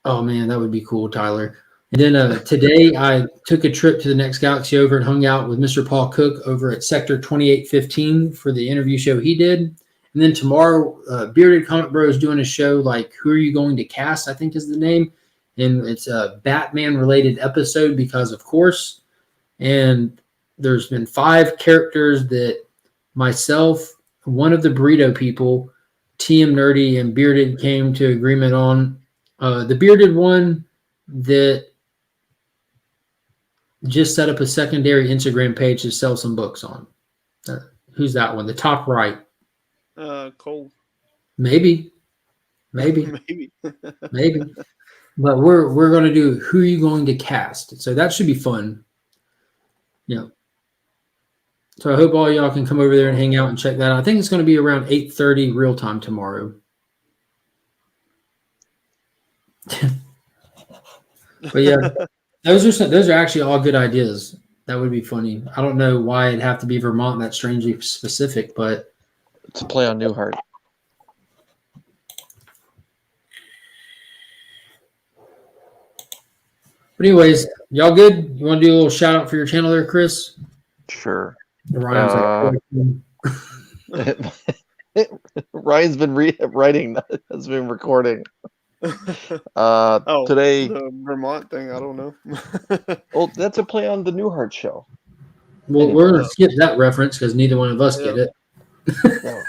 Oh man, that would be cool, Tyler. And then today I took a trip to the next galaxy over and hung out with Mr. Paul Cook over at Sector 2815 for the interview show he did. And then tomorrow, Bearded Comic Bros doing a show like Who Are You Going to Cast, I think is the name. And it's a Batman-related episode because, of course. And there's been 5 characters that myself, one of the Burrito people, TM Nerdy, and Bearded came to agreement on. The Bearded one that just set up a secondary Instagram page to sell some books on. Who's that one? The top right. Cole. Maybe. Maybe. But we're going to do Who Are You Going to Cast? So that should be fun. Yeah. So I hope all y'all can come over there and hang out and check that out. I think it's going to be around 8:30 real time tomorrow. But yeah, those are actually all good ideas. That would be funny. I don't know why it'd have to be Vermont. That's strangely specific, but it's a play on Newhart. But anyways, y'all good? You want to do a little shout out for your channel there, Chris? Sure. Ryan's Ryan's been writing. Has been recording. Today the Vermont thing. I don't know. Well, that's a play on the Newhart show. Well, we're gonna skip that reference because neither one of us get it. No.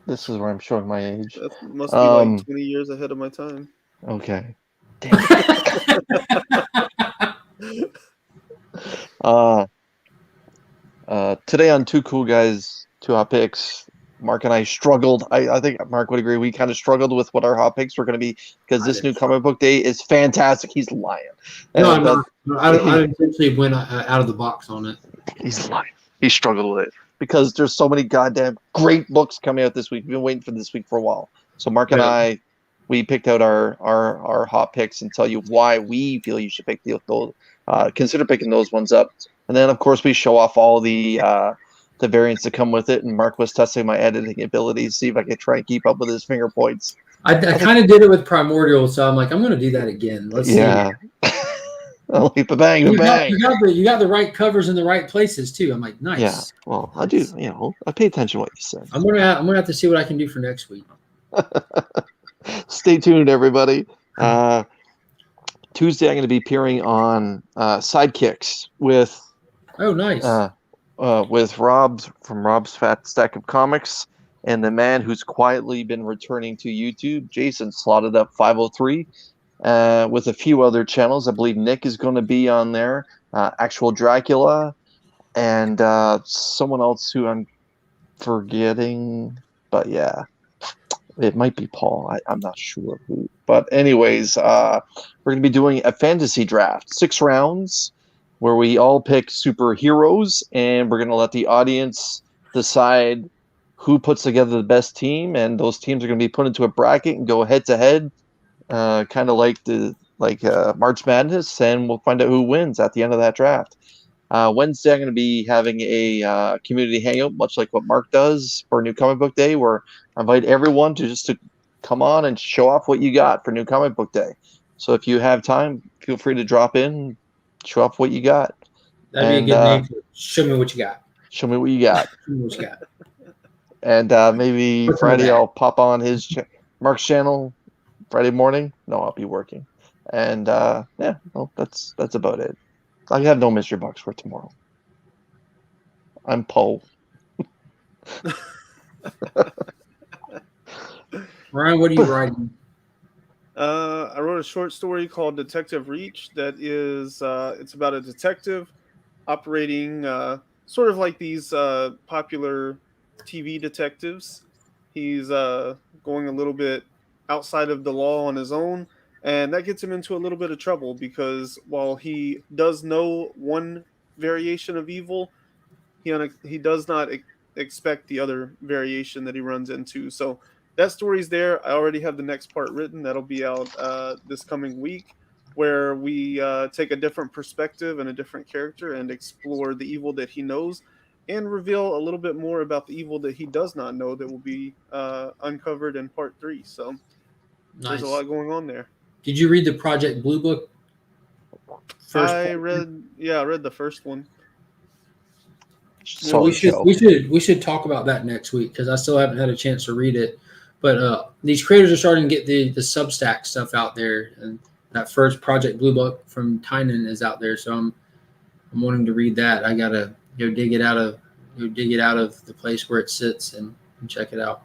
This is where I'm showing my age. That must be like 20 years ahead of my time. Okay. Damn. Today on Two Cool Guys, Two Hot Picks, Mark and I struggled. I think Mark would agree. We kind of struggled with what our hot picks were going to be because this new comic book day is fantastic. He's lying. No, I'm not. I essentially went out of the box on it. He's lying. He struggled with it because there's so many goddamn great books coming out this week. We've been waiting for this week for a while. So Mark and I, we picked out our hot picks and tell you why we feel you should pick those. Consider picking those ones up. And then, of course, we show off all the variants that come with it. And Mark was testing my editing abilities, see if I could try and keep up with his finger points. I kind of did it with Primordial, so I'm like, I'm going to do that again. Let's see. I like the bang. You got the right covers in the right places too. I'm like, nice. Yeah. Well, I do. I pay attention to what you said. I'm gonna have to see what I can do for next week. Stay tuned, everybody. Tuesday, I'm going to be appearing on Sidekicks with. Oh, nice. With Rob's Fat Stack of Comics and the man who's quietly been returning to YouTube, Jason Slotted Up 503, with a few other channels. I believe Nick is going to be on there, Actual Dracula, and someone else who I'm forgetting. But yeah, it might be Paul. I'm not sure who. But anyways, we're going to be doing a fantasy draft, 6 rounds, where we all pick superheroes, and we're going to let the audience decide who puts together the best team, and those teams are going to be put into a bracket and go head-to-head, kind of like March Madness, and we'll find out who wins at the end of that draft. Wednesday, I'm going to be having a community hangout, much like what Mark does for New Comic Book Day, where I invite everyone to come on and show off what you got for New Comic Book Day. So if you have time, feel free to drop in, show off what you got. That'd be a good name for it. Show me what you got. Show me what you got. Show me what you got. And maybe Friday I'll pop on Mark's channel Friday morning. No, I'll be working. And that's about it. I have no mystery box for tomorrow. I'm Poe. Ryan, what are you writing? I wrote a short story called Detective Reach that is it's about a detective operating sort of like these popular TV detectives. He's going a little bit outside of the law on his own, and that gets him into a little bit of trouble because while he does know one variation of evil, he does not expect the other variation that he runs into. So that story's there. I already have the next part written. That'll be out this coming week, where we take a different perspective and a different character and explore the evil that he knows and reveal a little bit more about the evil that he does not know that will be uncovered in part 3. So There's a lot going on there. Did you read the Project Blue book? I read the first one. So we should talk about that next week because I still haven't had a chance to read it. But these creators are starting to get the Substack stuff out there, and that first Project Blue book from Tynan is out there. So I'm wanting to read that. I gotta go dig it out of the place where it sits and check it out.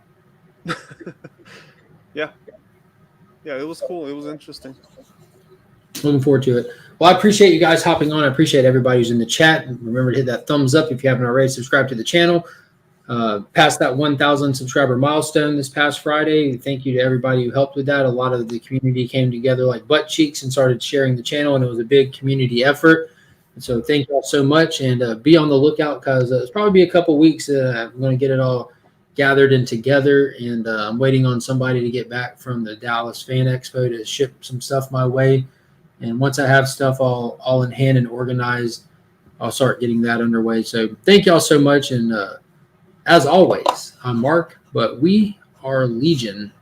Yeah, it was cool. It was interesting. Looking forward to it. Well, I appreciate you guys hopping on. I appreciate everybody who's in the chat. Remember to hit that thumbs up if you haven't already. Subscribe to the channel. Past that 1,000 subscriber milestone this past Friday. Thank you to everybody who helped with that. A lot of the community came together like butt cheeks and started sharing the channel, and it was a big community effort. And so thank you all so much, and be on the lookout because it's probably be a couple weeks. I'm going to get it all gathered and together, and I'm waiting on somebody to get back from the Dallas Fan Expo to ship some stuff my way. And once I have stuff all in hand and organized, I'll start getting that underway. So thank y'all so much. And as always, I'm Mark, but we are Legion.